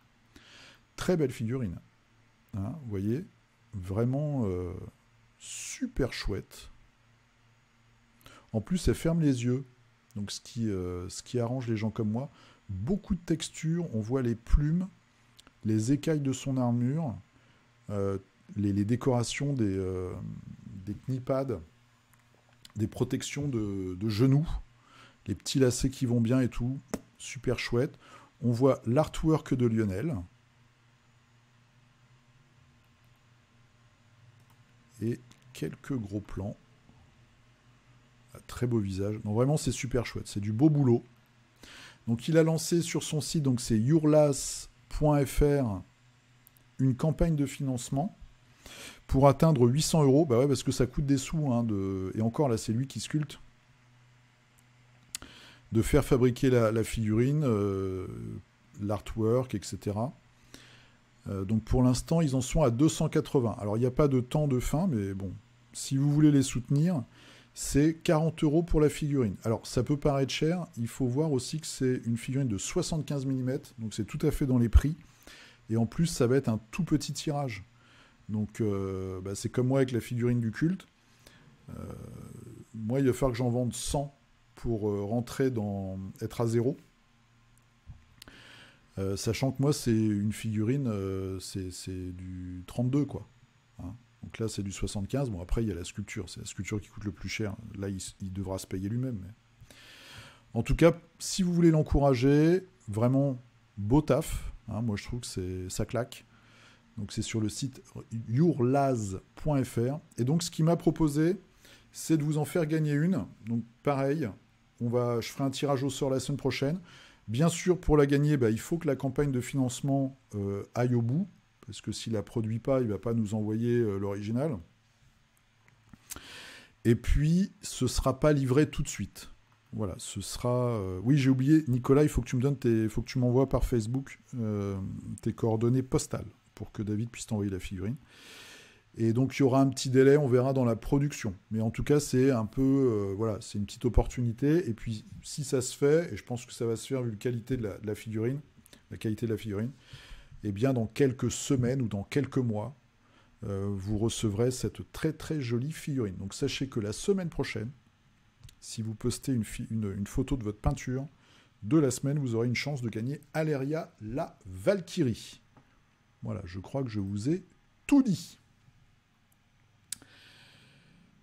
Très belle figurine. Hein, vous voyez ? Vraiment super chouette. En plus, elle ferme les yeux. Donc ce qui arrange les gens comme moi. Beaucoup de textures, on voit les plumes, les écailles de son armure, les décorations des kneepads, des protections de genoux, les petits lacets qui vont bien et tout, super chouette. On voit l'artwork de Lionel. Et quelques gros plans. Un très beau visage. Non, vraiment, c'est super chouette. C'est du beau boulot. Donc, il a lancé sur son site, donc c'est urlas.fr, une campagne de financement pour atteindre 800 €. Bah ouais, parce que ça coûte des sous. Hein, et encore, là, c'est lui qui sculpte. De faire fabriquer la figurine. l'artwork, etc. Donc pour l'instant, ils en sont à 280. Alors il n'y a pas de temps de fin, mais bon, si vous voulez les soutenir, c'est 40 € pour la figurine. Alors ça peut paraître cher, il faut voir aussi que c'est une figurine de 75 mm, donc c'est tout à fait dans les prix. Et en plus, ça va être un tout petit tirage. Donc c'est comme moi avec la figurine du culte. Moi, il va falloir que j'en vende 100 pour être à zéro. Sachant que moi, c'est une figurine, c'est du 32, quoi. Hein. Donc là, c'est du 75. Bon, après, il y a la sculpture. C'est la sculpture qui coûte le plus cher. Là, il devra se payer lui-même. Mais... En tout cas, si vous voulez l'encourager, vraiment beau taf. Hein, moi, je trouve que ça claque. Donc, c'est sur le site yourlaz.fr. Et donc, ce qu'il m'a proposé, c'est de vous en faire gagner une. Donc, pareil, je ferai un tirage au sort la semaine prochaine. Bien sûr, pour la gagner, il faut que la campagne de financement aille au bout, parce que s'il ne la produit pas, il ne va pas nous envoyer l'original. Et puis, ce ne sera pas livré tout de suite. Voilà, ce sera... Oui, j'ai oublié, Nicolas, il faut que tu m'envoies par Facebook tes coordonnées postales pour que David puisse t'envoyer la figurine. Et donc, il y aura un petit délai, on verra dans la production. Mais en tout cas, c'est un peu... c'est une petite opportunité. Et puis, si ça se fait, et je pense que ça va se faire vu la qualité de la figurine, eh bien, dans quelques semaines ou dans quelques mois, vous recevrez cette très, très jolie figurine. Donc, sachez que la semaine prochaine, si vous postez une photo de votre peinture de la semaine, vous aurez une chance de gagner Aleria la Valkyrie. Voilà, je crois que je vous ai tout dit.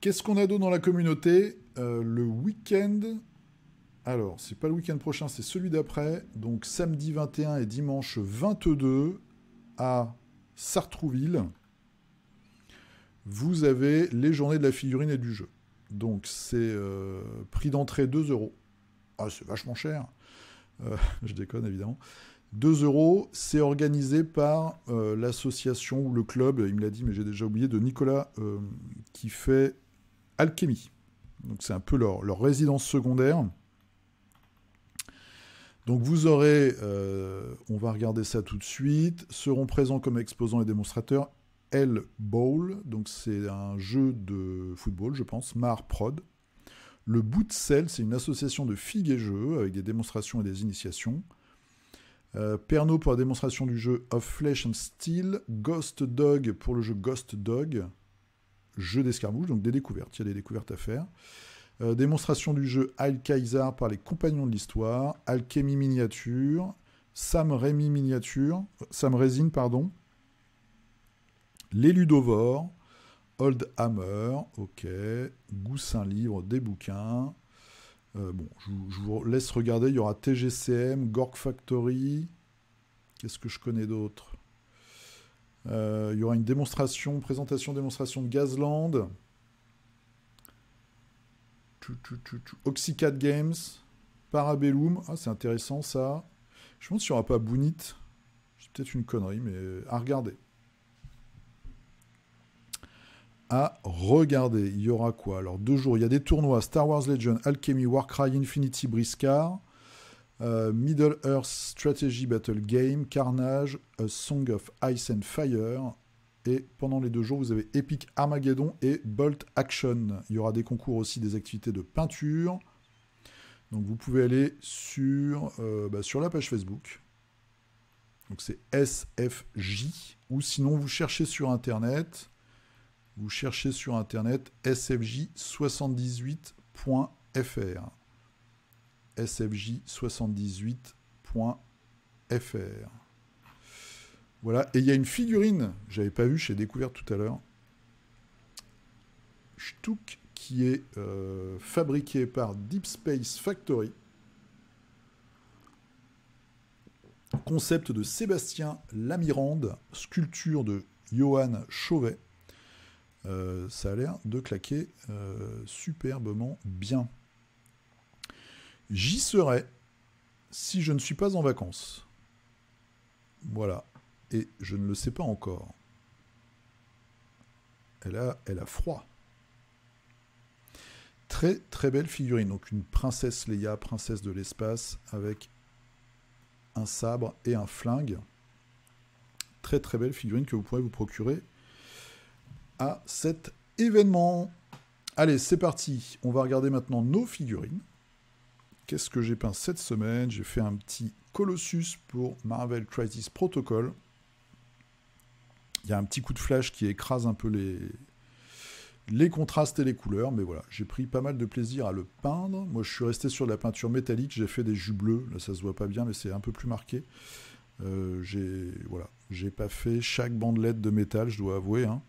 Qu'est-ce qu'on a d'autre dans la communauté ? Le week-end... Alors, c'est pas le week-end prochain, c'est celui d'après. Donc, samedi 21 et dimanche 22 à Sartrouville, vous avez les journées de la figurine et du jeu. Donc, c'est prix d'entrée 2 €. Ah, c'est vachement cher. Je déconne, évidemment. 2 €, c'est organisé par l'association ou le club, il me l'a dit, mais j'ai déjà oublié, de Nicolas, qui fait Alchemy. Donc c'est un peu leur résidence secondaire. Donc vous aurez, on va regarder ça tout de suite, seront présents comme exposants et démonstrateurs L-Bowl, donc c'est un jeu de football, je pense, Mar Prod. Le Bootcell, c'est une association de figues et jeux avec des démonstrations et des initiations. Pernod pour la démonstration du jeu Of Flesh and Steel, Ghost Dog pour le jeu Ghost Dog, jeu d'escarmouche, donc des découvertes, il y a des découvertes à faire. Démonstration du jeu Al-Khaizar par les Compagnons de l'Histoire, Alchemy Miniature, Sam Resin, pardon, Les Ludovores, Old Hammer, ok, Goussin Livre, des bouquins. Je vous laisse regarder, il y aura TGCM, Gork Factory, qu'est-ce que je connais d'autre ? Il y aura une présentation de Gazland, Oxycat Games, Parabellum, ah c'est intéressant ça. Je me demande s'il n'y aura pas Boonit, c'est peut-être une connerie, mais à regarder. Il y aura quoi ? Alors 2 jours, il y a des tournois Star Wars Legend, Alchemy, Warcry, Infinity, Briscard, Middle Earth Strategy Battle Game, Carnage, A Song of Ice and Fire, et pendant les 2 jours, vous avez Epic Armageddon et Bolt Action. Il y aura des concours aussi, des activités de peinture. Donc vous pouvez aller sur la page Facebook. Donc c'est SFJ, ou sinon vous cherchez sur Internet. Vous cherchez sur Internet sfj78.fr. sfj78.fr. Voilà, et il y a une figurine, j'avais pas vu, j'ai découvert tout à l'heure, Stuck, qui est fabriquée par Deep Space Factory. Concept de Sébastien Lamirande, sculpture de Johan Chauvet. Ça a l'air de claquer superbement bien. J'y serai si je ne suis pas en vacances. Voilà. Et je ne le sais pas encore. Elle a froid. Très très belle figurine. Donc une princesse Leia, princesse de l'espace, avec un sabre et un flingue. Très très belle figurine que vous pourrez vous procurer à cet événement. Allez, c'est parti. On va regarder maintenant nos figurines. Qu'est-ce que j'ai peint cette semaine? J'ai fait un petit Colossus pour Marvel Crisis Protocol. Il y a un petit coup de flash qui écrase un peu les contrastes et les couleurs, mais voilà, j'ai pris pas mal de plaisir à le peindre. Moi, je suis resté sur de la peinture métallique, j'ai fait des jus bleus, là ça se voit pas bien, mais c'est un peu plus marqué. J'ai pas fait chaque bandelette de métal, je dois avouer. Hein.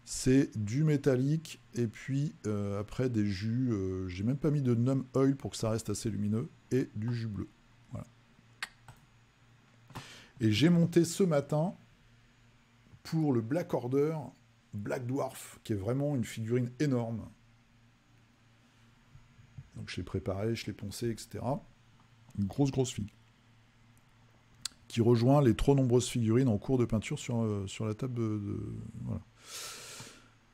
C'est du métallique, et puis après des jus, j'ai même pas mis de Numb Oil pour que ça reste assez lumineux, et du jus bleu. Voilà. Et j'ai monté ce matin pour le Black Order, Black Dwarf, qui est vraiment une figurine énorme. Donc je l'ai préparé, je l'ai poncé, etc. Une grosse fille. Qui rejoint les trop nombreuses figurines en cours de peinture sur la table de... Voilà.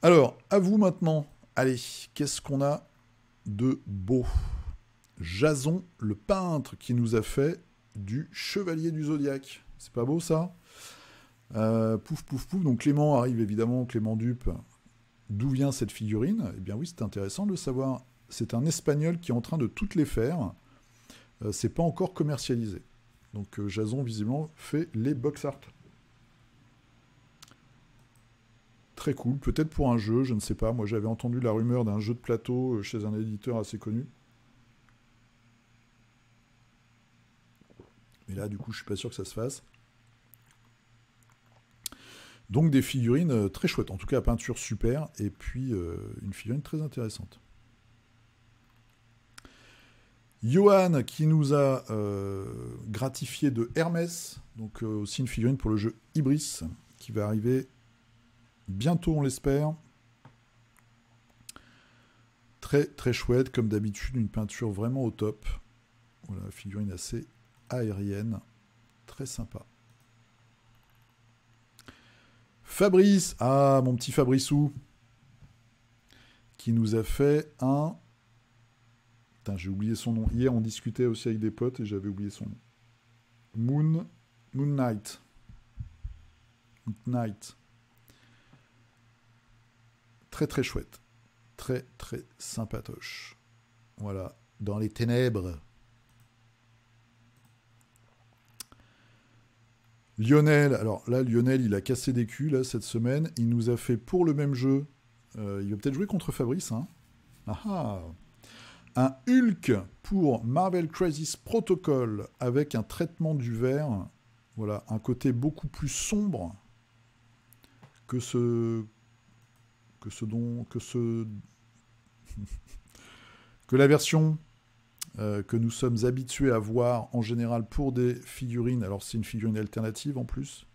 Alors, à vous maintenant. Allez, qu'est-ce qu'on a de beau? Jason, le peintre, qui nous a fait du Chevalier du Zodiaque. C'est pas beau, ça? Pouf. Donc Clément arrive évidemment, Clément Dupe. D'où vient cette figurine? Eh bien oui, c'est intéressant de le savoir. C'est un Espagnol qui est en train de toutes les faire. C'est pas encore commercialisé. Donc Jason, visiblement, fait les box art. Très cool. Peut-être pour un jeu, je ne sais pas. Moi, j'avais entendu la rumeur d'un jeu de plateau chez un éditeur assez connu. Mais là, du coup, je suis pas sûr que ça se fasse. Donc des figurines très chouettes. En tout cas, peinture super. Et puis, une figurine très intéressante. Johan qui nous a gratifié de Hermès, donc aussi une figurine pour le jeu Ibris, qui va arriver bientôt, on l'espère. Très très chouette, comme d'habitude, une peinture vraiment au top. Voilà, figurine assez aérienne, très sympa. Fabrice, ah mon petit Fabricou, qui nous a fait un... Putain, j'ai oublié son nom. Hier, on discutait aussi avec des potes et j'avais oublié son nom. Moon Knight. Très très chouette. Très très sympatoche. Voilà. Dans les ténèbres. Lionel. Alors là, Lionel, il a cassé des culs là, cette semaine. Il nous a fait pour le même jeu. Il va peut-être jouer contre Fabrice. Hein. Un Hulk pour Marvel Crisis Protocol avec un traitement du verre. Voilà, un côté beaucoup plus sombre que que la version que nous sommes habitués à voir en général pour des figurines. Alors c'est une figurine alternative en plus.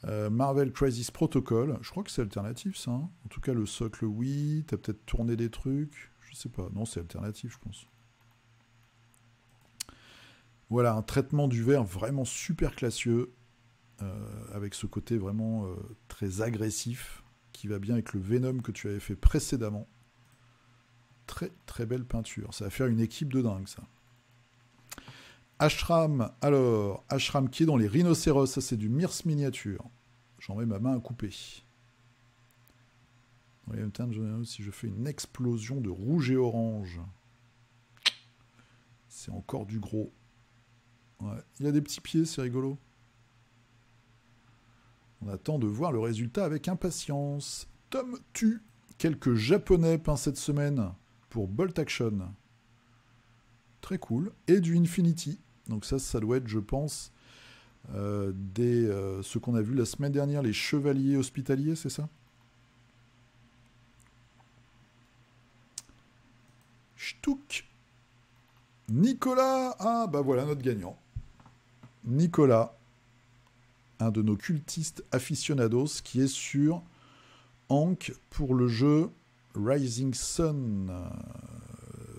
Marvel Crisis Protocol, je crois que c'est alternatif ça. Hein. En tout cas le socle oui, t'as peut-être tourné des trucs. Je sais pas, non, c'est alternatif, je pense. Voilà, un traitement du verre vraiment super classieux, avec ce côté vraiment très agressif, qui va bien avec le Venom que tu avais fait précédemment. Très très belle peinture, ça va faire une équipe de dingue, ça. Ashram, alors, Ashram qui est dans les rhinocéros, ça c'est du Mirs miniature. J'en mets ma main à couper. Si je fais une explosion de rouge et orange, c'est encore du gros. Ouais. Il y a des petits pieds, c'est rigolo. On attend de voir le résultat avec impatience. Tome Tu, quelques japonais peints cette semaine pour Bolt Action. Très cool. Et du Infinity. Donc ça doit être, je pense, ce qu'on a vu la semaine dernière, les chevaliers hospitaliers, c'est ça? Ch'touk. Nicolas. Ah, bah voilà notre gagnant. Nicolas, un de nos cultistes aficionados, qui est sur Hank pour le jeu Rising Sun.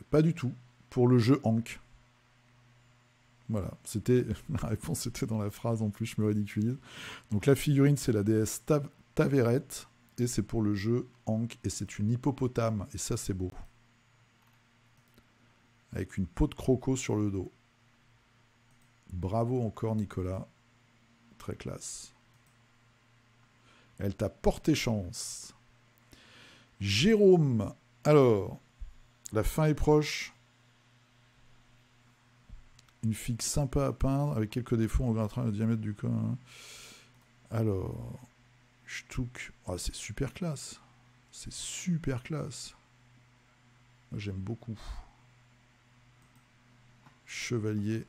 Pas du tout. Pour le jeu Hank. Voilà, c'était la réponse était dans la phrase, en plus je me ridiculise. Donc la figurine c'est la déesse Taveret, et c'est pour le jeu Hank, et c'est une hippopotame, et ça c'est beau. Avec une peau de croco sur le dos. Bravo encore, Nicolas. Très classe. Elle t'a porté chance. Jérôme. Alors, la fin est proche. Une figue sympa à peindre, avec quelques défauts, on grattera le diamètre du corps. Alors, Stuck. Oh, c'est super classe. C'est super classe. Moi, j'aime beaucoup. Chevalier.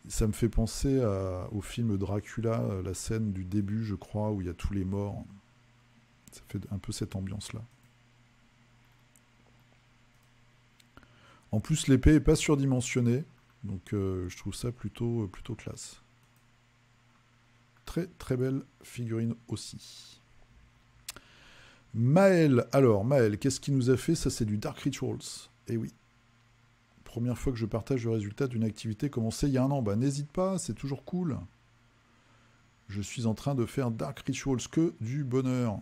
Ça me fait penser au film Dracula, la scène du début, je crois, où il y a tous les morts. Ça fait un peu cette ambiance-là. En plus, l'épée n'est pas surdimensionnée, donc je trouve ça plutôt classe. Très très belle figurine aussi. Maël, alors Maël, qu'est-ce qu'il nous a fait? Ça, c'est du Dark Rituals. Eh oui. Première fois que je partage le résultat d'une activité commencée il y a un an. Bah n'hésite pas, c'est toujours cool. Je suis en train de faire Dark Rituals, que du bonheur.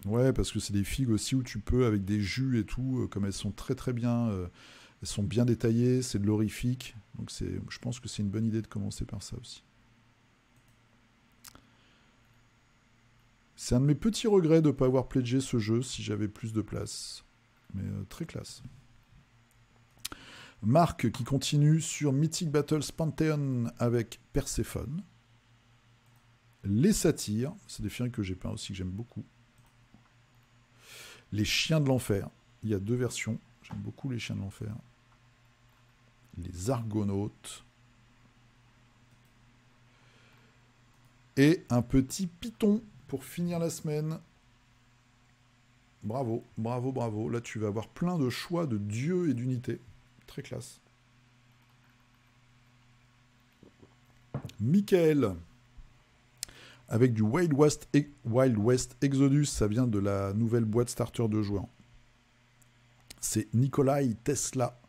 Ouais, parce que c'est des figues aussi où tu peux, avec des jus et tout, comme elles sont très très bien, elles sont bien détaillées, c'est de l'horrifique. Donc je pense que c'est une bonne idée de commencer par ça aussi. C'est un de mes petits regrets de ne pas avoir pledgé ce jeu si j'avais plus de place. Mais très classe. Marc qui continue sur Mythic Battles Pantheon avec Perséphone. Les satyres, c'est des figurines que j'ai peint aussi, que j'aime beaucoup. Les chiens de l'enfer, il y a 2 versions, j'aime beaucoup les chiens de l'enfer. Les argonautes. Et un petit python pour finir la semaine. Bravo, bravo, bravo. Là, tu vas avoir plein de choix de dieux et d'unités. Très classe. Michael. Avec du Wild West Exodus, ça vient de la nouvelle boîte starter de joueurs. C'est Nikolai Tesla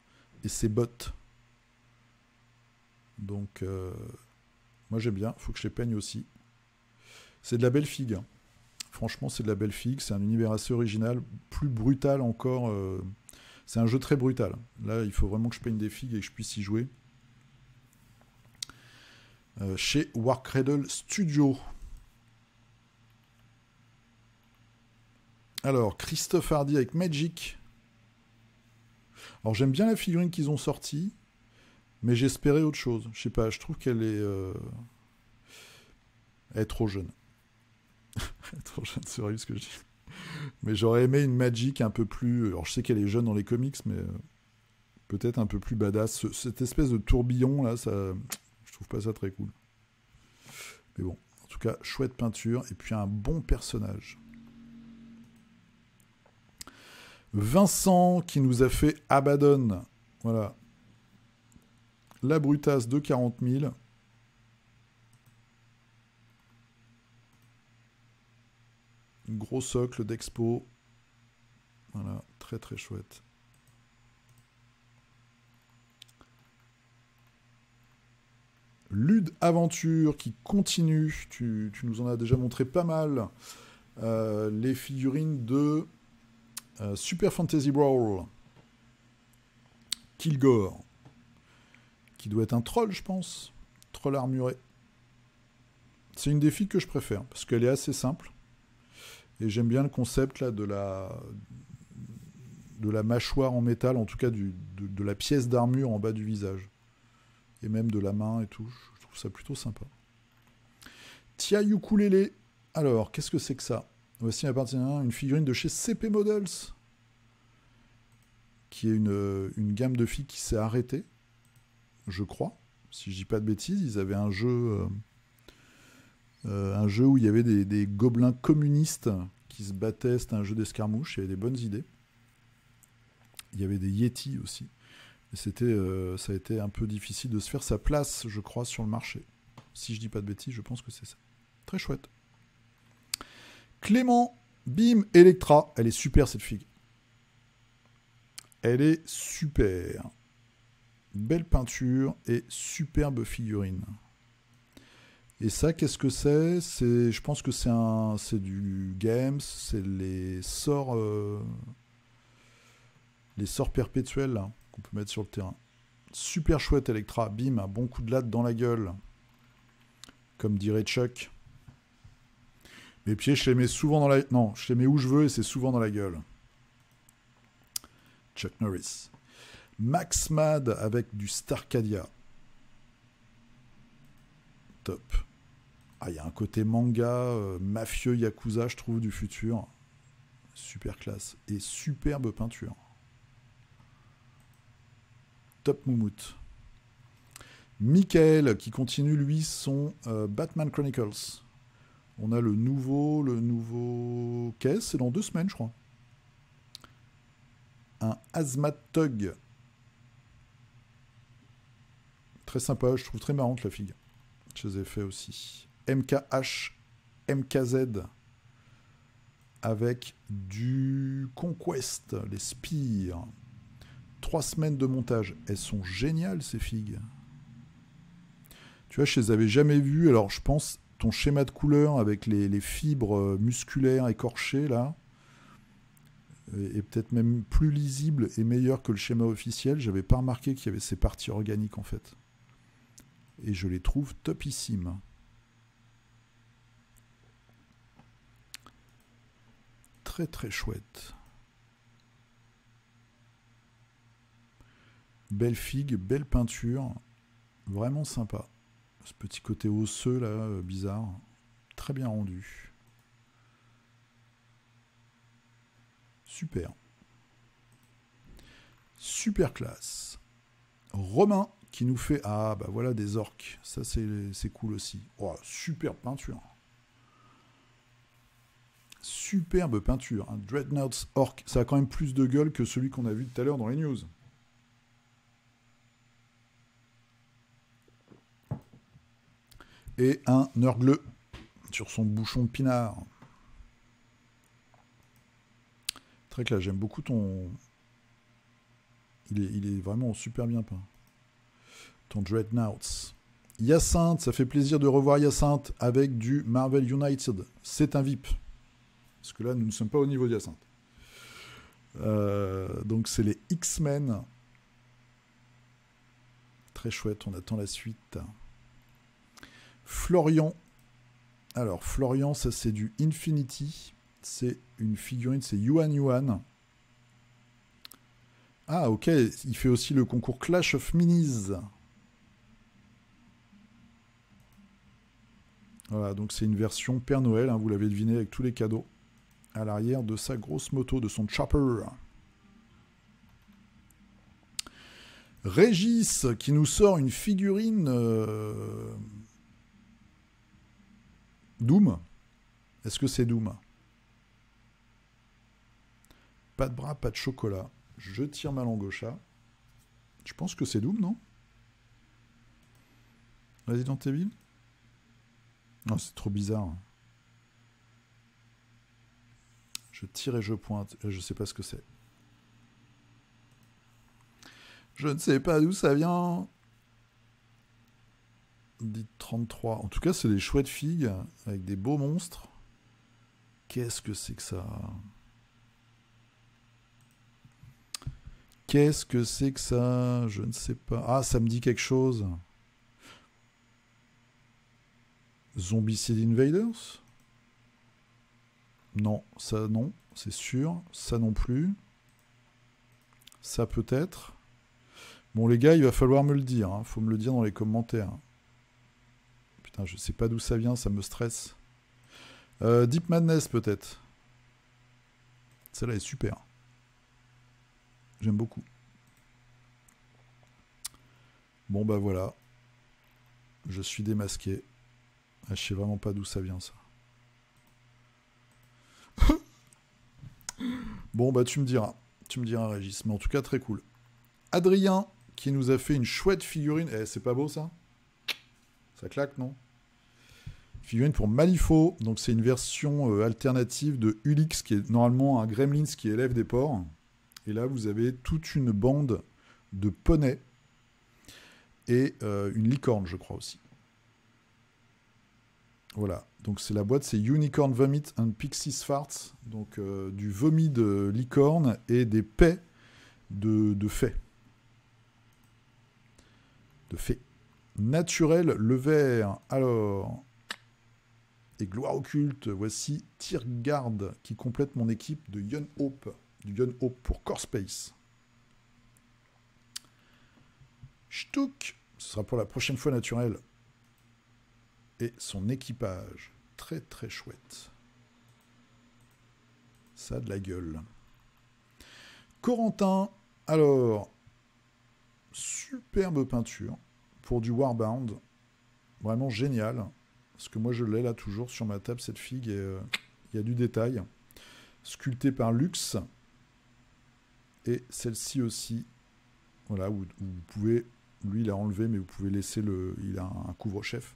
et ses bots. Donc, moi j'aime bien, faut que je les peigne aussi. C'est de la belle figue. Franchement, c'est de la belle figue. C'est un univers assez original, plus brutal encore. C'est un jeu très brutal. Là, il faut vraiment que je peigne des figues et que je puisse y jouer. Chez Warcradle Studio. Alors, Christophe Hardy avec Magic. Alors, j'aime bien la figurine qu'ils ont sortie, mais j'espérais autre chose. Je sais pas, je trouve qu'elle est... Elle est trop jeune. Elle est trop jeune, c'est vrai ce que je dis. Mais j'aurais aimé une Magic un peu plus... Alors, je sais qu'elle est jeune dans les comics, mais peut-être un peu plus badass. Cette espèce de tourbillon, là, ça... je trouve pas ça très cool. Mais bon, en tout cas, chouette peinture, et puis un bon personnage. Vincent qui nous a fait Abaddon. Voilà. La brutasse de 40 000. Gros socle d'expo. Voilà, très très chouette. Lude Aventure qui continue. Tu nous en as déjà montré pas mal. Les figurines de Super Fantasy Brawl. Kilgore. Qui doit être un troll, je pense. Troll armuré. C'est une des figues que je préfère, parce qu'elle est assez simple. Et j'aime bien le concept là, de la mâchoire en métal, en tout cas de la pièce d'armure en bas du visage. Et même de la main et tout. Je trouve ça plutôt sympa. Tia Ukulele. Alors, qu'est-ce que c'est que ça? Voici à partir une figurine de chez CP Models. Qui est une gamme de filles qui s'est arrêtée. Je crois. Si je dis pas de bêtises, ils avaient un jeu où il y avait des gobelins communistes qui se battaient. C'était un jeu d'escarmouche. Il y avait des bonnes idées. Il y avait des Yétis aussi. Et ça a été un peu difficile de se faire sa place, je crois, sur le marché. Si je dis pas de bêtises, je pense que c'est ça. Très chouette. Clément, bim, Electra. Elle est super, cette figue. Elle est super. Belle peinture et superbe figurine. Et ça, qu'est-ce que c'est? Je pense que c'est du games, c'est les sorts perpétuels là, qu'on peut mettre sur le terrain. Super chouette Electra, bim, un bon coup de latte dans la gueule. Comme dirait Chuck. Mes pieds, je les mets souvent dans la... Non, je les mets où je veux et c'est souvent dans la gueule. Chuck Norris. Max Mad avec du Starcadia. Top. Ah, il y a un côté manga, mafieux, yakuza, je trouve, du futur. Super classe. Et superbe peinture. Top moumoute. Michael qui continue, lui, son Batman Chronicles. On a le nouveau caisse, c'est dans 2 semaines, je crois. Un Hazmat Tug. Très sympa, je trouve très marrante la figue. Je les ai fait aussi. MKH, MKZ. Avec du Conquest, les spires. 3 semaines de montage. Elles sont géniales, ces figues. Tu vois, je les avais jamais vues. Alors, je pense, ton schéma de couleur avec les fibres musculaires écorchées, là, est peut-être même plus lisible et meilleur que le schéma officiel. J'avais pas remarqué qu'il y avait ces parties organiques, en fait. Et je les trouve topissimes. Très, très chouette. Belle figue, belle peinture. Vraiment sympa. Ce petit côté osseux, là, bizarre. Très bien rendu. Super. Super classe. Romain qui nous fait... Ah, bah voilà des orques. Ça, c'est cool aussi. Oh, superbe peinture. Superbe peinture. Un Dreadnoughts Orc. Ça a quand même plus de gueule que celui qu'on a vu tout à l'heure dans les news. Et un Nurgle sur son bouchon de pinard. Très clair, j'aime beaucoup ton... Il est vraiment super bien peint. Ton Dreadnoughts. Hyacinthe, ça fait plaisir de revoir Hyacinthe avec du Marvel United. C'est un VIP. Parce que là, nous ne sommes pas au niveau d'Hyacinthe. Donc c'est les X-Men. Très chouette, on attend la suite. Florian. Alors, Florian, ça c'est du Infinity. C'est une figurine, c'est Yuan Yuan. Ah, ok, il fait aussi le concours Clash of Minis. Voilà, donc c'est une version Père Noël, hein, vous l'avez deviné, avec tous les cadeaux. À l'arrière de sa grosse moto, de son chopper. Régis, qui nous sort une figurine... Doom. Est-ce que c'est Doom? Pas de bras, pas de chocolat. Je tire ma langue au chat. Je pense que c'est Doom, non? Resident Evil? Non, c'est trop bizarre. Je tire et je pointe. Je sais pas ce que c'est. Je ne sais pas d'où ça vient. Dites 33. En tout cas, c'est des chouettes figues avec des beaux monstres. Qu'est-ce que c'est que ça? Qu'est-ce que c'est que ça? Je ne sais pas. Ah, ça me dit quelque chose. Zombicide Invaders? Non, ça non, c'est sûr. Ça non plus. Ça peut-être. Bon, les gars, il va falloir me le dire. Hein. Faut me le dire dans les commentaires. Putain, je sais pas d'où ça vient, ça me stresse. Deep Madness, peut-être. Celle-là est super. J'aime beaucoup. Bon, bah voilà. Je suis démasqué. Ah, je sais vraiment pas d'où ça vient, ça. Bon, bah tu me diras. Tu me diras, Régis. Mais en tout cas, très cool. Adrien, qui nous a fait une chouette figurine. Eh, c'est pas beau, ça? Ça claque, non? Figurine pour Malifaux. Donc, c'est une version alternative de Ulix, qui est normalement un Gremlins qui élève des porcs. Et là, vous avez toute une bande de poneys. Et une licorne, je crois aussi. Voilà, donc c'est la boîte, c'est Unicorn Vomit and Pixies Farts, donc du vomi de licorne et des pets de fées. de fées. Naturel, le vert. Alors, et gloire occulte, voici Tyrgard qui complète mon équipe de Young Hope. Du Young Hope pour Core Space. Ch'touk, ce sera pour la prochaine fois Naturel. Et son équipage. Très très chouette. Ça a de la gueule. Corentin, alors, superbe peinture pour du Warbound. Vraiment génial. Parce que moi je l'ai là toujours sur ma table, cette figue, et il y a du détail. Sculpté par Lux. Et celle-ci aussi. Voilà, où vous pouvez, lui il a enlevé, mais vous pouvez laisser il a un couvre-chef.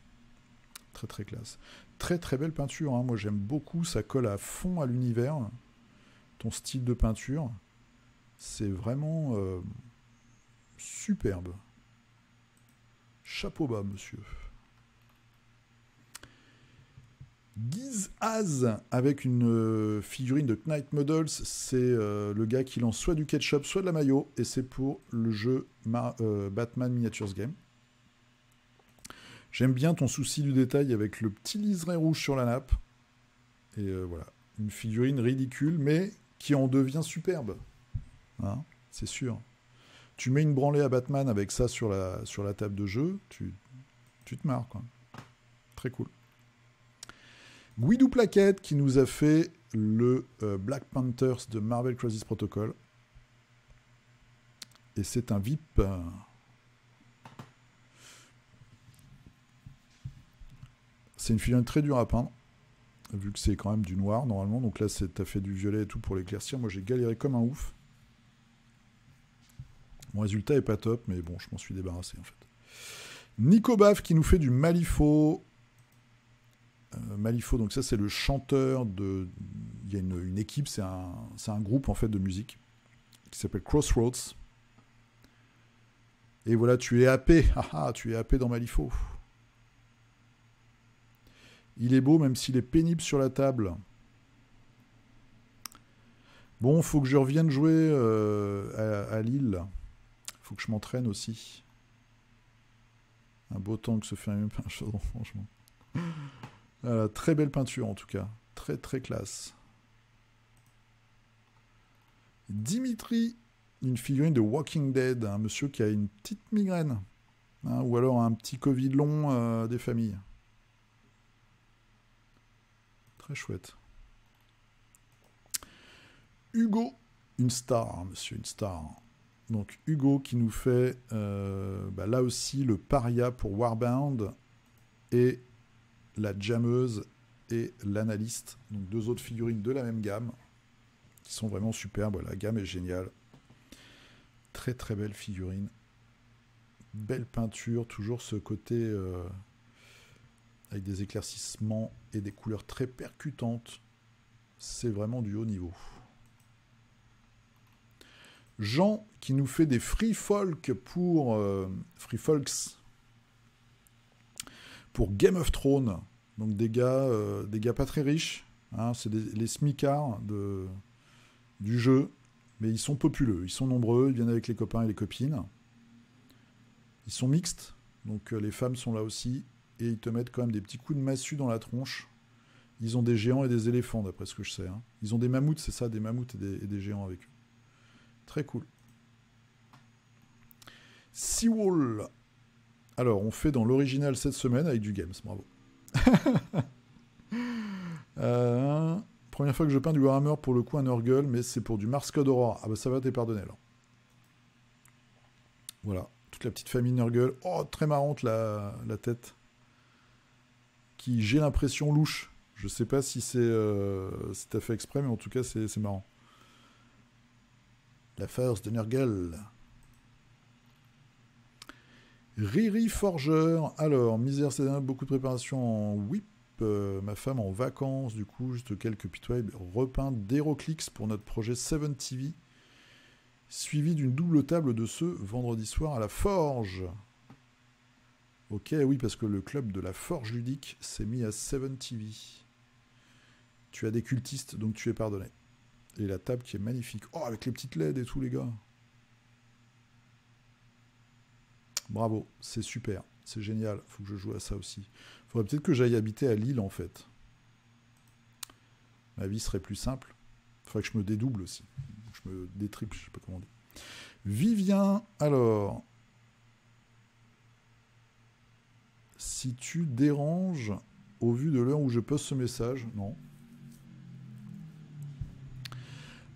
Très très classe. Très très belle peinture, hein. Moi j'aime beaucoup, ça colle à fond à l'univers. Ton style de peinture. C'est vraiment superbe. Chapeau bas, monsieur. Giz Az avec une figurine de Knight Models. C'est le gars qui lance soit du ketchup, soit de la mayo. Et c'est pour le jeu Batman Miniatures Game. J'aime bien ton souci du détail avec le petit liseré rouge sur la nappe. Et voilà. Une figurine ridicule, mais qui en devient superbe. Hein, c'est sûr. Tu mets une branlée à Batman avec ça sur la table de jeu, tu te marres, quoi. Très cool. Guidou Plaquette qui nous a fait le Black Panthers de Marvel Crisis Protocol. Et c'est un VIP. C'est une figurine très dure à peindre, vu que c'est quand même du noir normalement. Donc là, t'as fait du violet et tout pour l'éclaircir. Moi, j'ai galéré comme un ouf. Mon résultat est pas top, mais bon, je m'en suis débarrassé en fait. Nico Baf qui nous fait du Malifaux. Malifaux, donc ça c'est le chanteur de... Il y a une équipe, c'est un groupe en fait de musique qui s'appelle Crossroads. Et voilà, tu es happé. Tu es happé dans Malifaux. Il est beau même s'il est pénible sur la table. Bon, faut que je revienne jouer à Lille. Faut que je m'entraîne aussi. Un beau temps que se fait un chaudron, franchement. Très belle peinture en tout cas. Très très classe. Dimitri, une figurine de Walking Dead. Un monsieur qui a une petite migraine. Hein, ou alors un petit Covid long des familles. Très chouette. Hugo, une star, monsieur, une star. Donc Hugo qui nous fait là aussi le paria pour Warbound et la jammeuse et l'analyste. Donc deux autres figurines de la même gamme qui sont vraiment superbes. La gamme est géniale. Très très belle figurine. Belle peinture, toujours ce côté avec des éclaircissements et des couleurs très percutantes. C'est vraiment du haut niveau. Jean qui nous fait des Free Folk pour Free Folks pour Game of Thrones. Donc des gars pas très riches. Hein, c'est les smicards du jeu. Mais ils sont populeux, ils sont nombreux, ils viennent avec les copains et les copines. Ils sont mixtes, donc les femmes sont là aussi. Et ils te mettent quand même des petits coups de massue dans la tronche. Ils ont des géants et des éléphants, d'après ce que je sais. Hein. Ils ont des mammouths, c'est ça, des mammouths et des géants avec eux. Très cool. Seawall. Alors, on fait dans l'original cette semaine avec du Games, bravo. Première fois que je peins du Warhammer, pour le coup, un Nurgle, mais c'est pour du Mars Code Aurora. Ah bah ça va, t'es pardonné, alors. Voilà, toute la petite famille Nurgle. Oh, très marrante la tête. Qui, j'ai l'impression, louche. Je sais pas si si t'as fait exprès, mais en tout cas, c'est marrant. La force de Nurgle. Riri Forgeur. Alors, misère, c'est beaucoup de préparation en whip. Ma femme en vacances, du coup, juste quelques pitoyables repeints d'Heroclix pour notre projet 7 TV. Suivi d'une double table de ce vendredi soir à la Forge. Ok, oui, parce que le club de la Forge ludique s'est mis à 7 TV. Tu as des cultistes, donc tu es pardonné. Et la table qui est magnifique. Oh, avec les petites LED et tout, les gars. Bravo, c'est super, c'est génial. Faut que je joue à ça aussi. Faudrait peut-être que j'aille habiter à Lille, en fait. Ma vie serait plus simple. Faudrait que je me dédouble aussi. Je me détriple, je sais pas comment on dit. Vivien, alors... Si tu déranges au vu de l'heure où je poste ce message, non.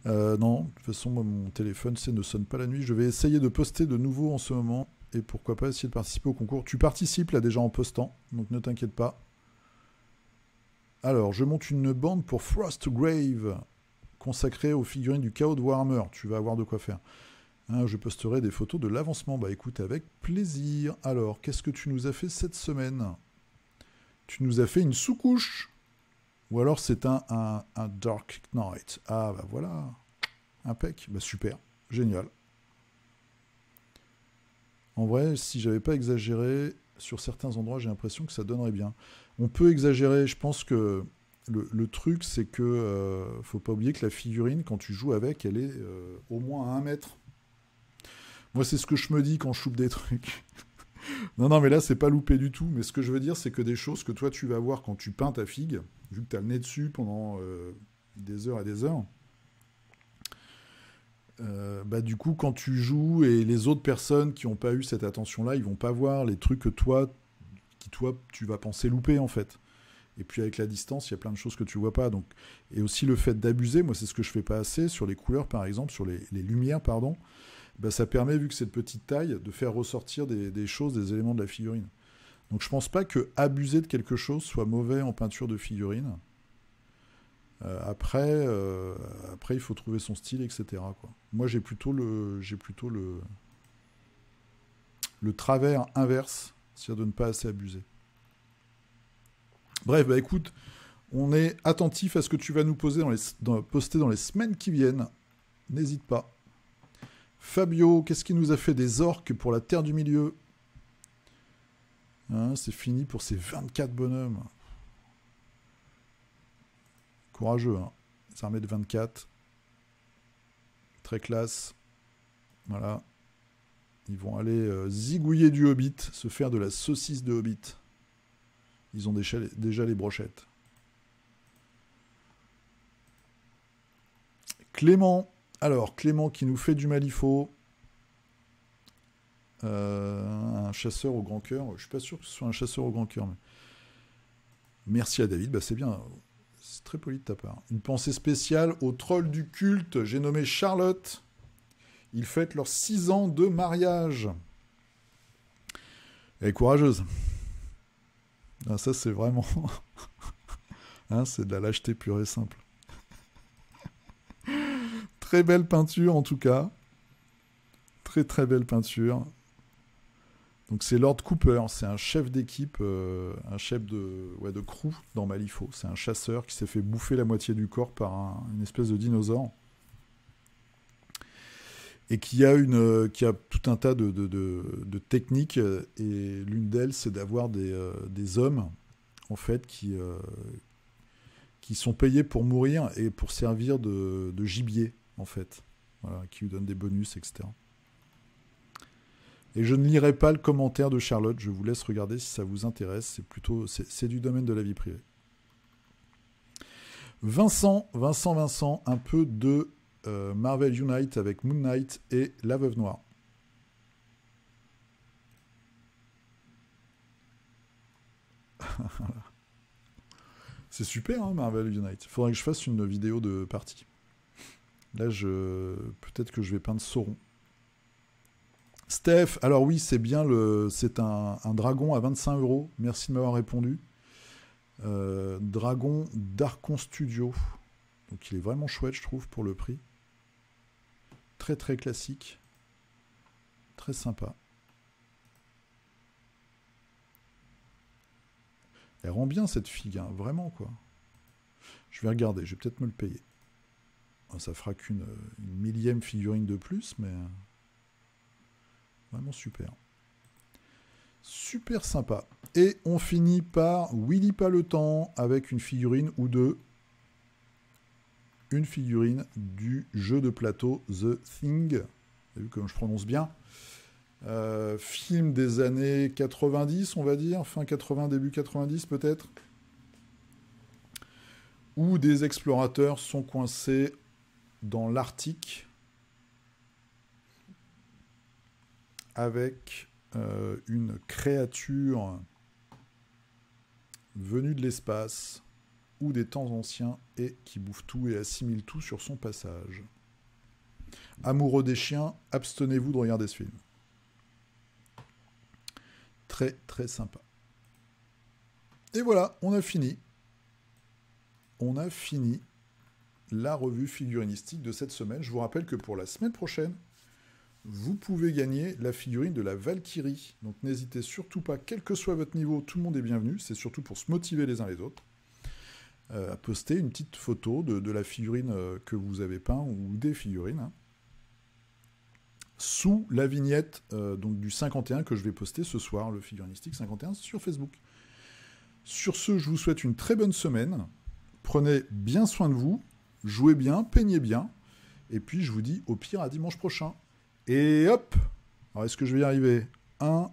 Non, de toute façon, moi, mon téléphone ne sonne pas la nuit. Je vais essayer de poster de nouveau en ce moment. Et pourquoi pas essayer de participer au concours. Tu participes là déjà en postant, donc ne t'inquiète pas. Alors, je monte une bande pour Frostgrave, consacrée aux figurines du chaos de Warhammer. Tu vas avoir de quoi faire. Hein, je posterai des photos de l'avancement. Bah écoute, avec plaisir. Alors, qu'est-ce que tu nous as fait cette semaine? Tu nous as fait une sous-couche. Ou alors c'est un Dark Knight. Ah bah voilà. Impec. Bah super. Génial. En vrai, si j'avais pas exagéré, sur certains endroits, j'ai l'impression que ça donnerait bien. On peut exagérer. Je pense que le truc, c'est que faut pas oublier que la figurine, quand tu joues avec, elle est au moins à 1 mètre. Moi, c'est ce que je me dis quand je choupe des trucs. Non, mais là, c'est pas loupé du tout. Mais ce que je veux dire, c'est que des choses que toi, tu vas voir quand tu peins ta figue, vu que tu as le nez dessus pendant des heures et des heures, bah, du coup, quand tu joues et les autres personnes qui n'ont pas eu cette attention-là, ils vont pas voir les trucs que toi, tu vas penser louper, en fait. Et puis, avec la distance, il y a plein de choses que tu vois pas. Donc... Et aussi, le fait d'abuser, moi, c'est ce que je fais pas assez, sur les couleurs, par exemple, sur les lumières, pardon. Bah, ça permet, vu que c'est de petite taille, de faire ressortir des choses, des éléments de la figurine. Donc je pense pas que abuser de quelque chose soit mauvais en peinture de figurine. Après, il faut trouver son style, etc. quoi. Moi, j'ai plutôt le travers inverse, c'est-à-dire de ne pas assez abuser. Bref, bah écoute, on est attentif à ce que tu vas nous poster dans les semaines qui viennent. N'hésite pas. Fabio, qu'est-ce qui nous a fait des orques pour la Terre du Milieu? Hein, c'est fini pour ces 24 bonhommes. Courageux, hein. Les armées de 24. Très classe. Voilà. Ils vont aller zigouiller du Hobbit, se faire de la saucisse de Hobbit. Ils ont déjà les brochettes. Clément. Alors, Clément qui nous fait du Malifaux. Un chasseur au grand cœur. Je suis pas sûr que ce soit un chasseur au grand cœur. Mais... Merci à David. Bah, c'est bien. C'est très poli de ta part. Une pensée spéciale aux trolls du culte. J'ai nommé Charlotte. Ils fêtent leurs 6 ans de mariage. Elle est courageuse. Ah, ça, c'est vraiment... hein, c'est de la lâcheté pure et simple. Très belle peinture, en tout cas. Très, très belle peinture. Donc, c'est Lord Cooper. C'est un chef d'équipe, un chef de crew dans Malifaux. C'est un chasseur qui s'est fait bouffer la moitié du corps par une espèce de dinosaure. Et qui a tout un tas de techniques, et l'une d'elles, c'est d'avoir des hommes, en fait, qui sont payés pour mourir et pour servir de gibier, en fait, voilà, qui lui donnent des bonus, etc. Et je ne lirai pas le commentaire de Charlotte, je vous laisse regarder si ça vous intéresse, c'est du domaine de la vie privée. Vincent, un peu de Marvel Unite avec Moon Knight et La Veuve Noire. C'est super, hein, Marvel Unite. Il faudrait que je fasse une vidéo de partie. Là, peut-être que je vais peindre Sauron. Steph, alors oui, c'est bien, c'est un dragon à 25 €. Merci de m'avoir répondu. Dragon d'Archon Studio. Donc il est vraiment chouette, je trouve, pour le prix. Très très classique. Très sympa. Elle rend bien cette figue, hein, vraiment, quoi. Je vais regarder, je vais peut-être me le payer. Ça fera qu'une millième figurine de plus, mais... vraiment super. Super sympa. Et on finit par Willy pas le temps avec une figurine ou deux. Une figurine du jeu de plateau The Thing. Vous avez vu comme je prononce bien. Film des années 90, on va dire, fin 80, début 90 peut-être, où des explorateurs sont coincés dans l'Arctique avec une créature venue de l'espace ou des temps anciens et qui bouffe tout et assimile tout sur son passage. Amoureux des chiens, abstenez-vous de regarder ce film. Très très sympa. Et voilà, on a fini. On a fini la revue figurinistique de cette semaine. Je vous rappelle que pour la semaine prochaine, vous pouvez gagner la figurine de la Valkyrie. Donc n'hésitez surtout pas, quel que soit votre niveau, tout le monde est bienvenu. C'est surtout pour se motiver les uns les autres. À poster une petite photo de la figurine que vous avez peint ou des figurines. Hein, sous la vignette donc du 51 que je vais poster ce soir, le figurinistique 51, sur Facebook. Sur ce, je vous souhaite une très bonne semaine. Prenez bien soin de vous, jouez bien, peignez bien. Et puis, je vous dis au pire à dimanche prochain. Et hop! Alors, est-ce que je vais y arriver? 1,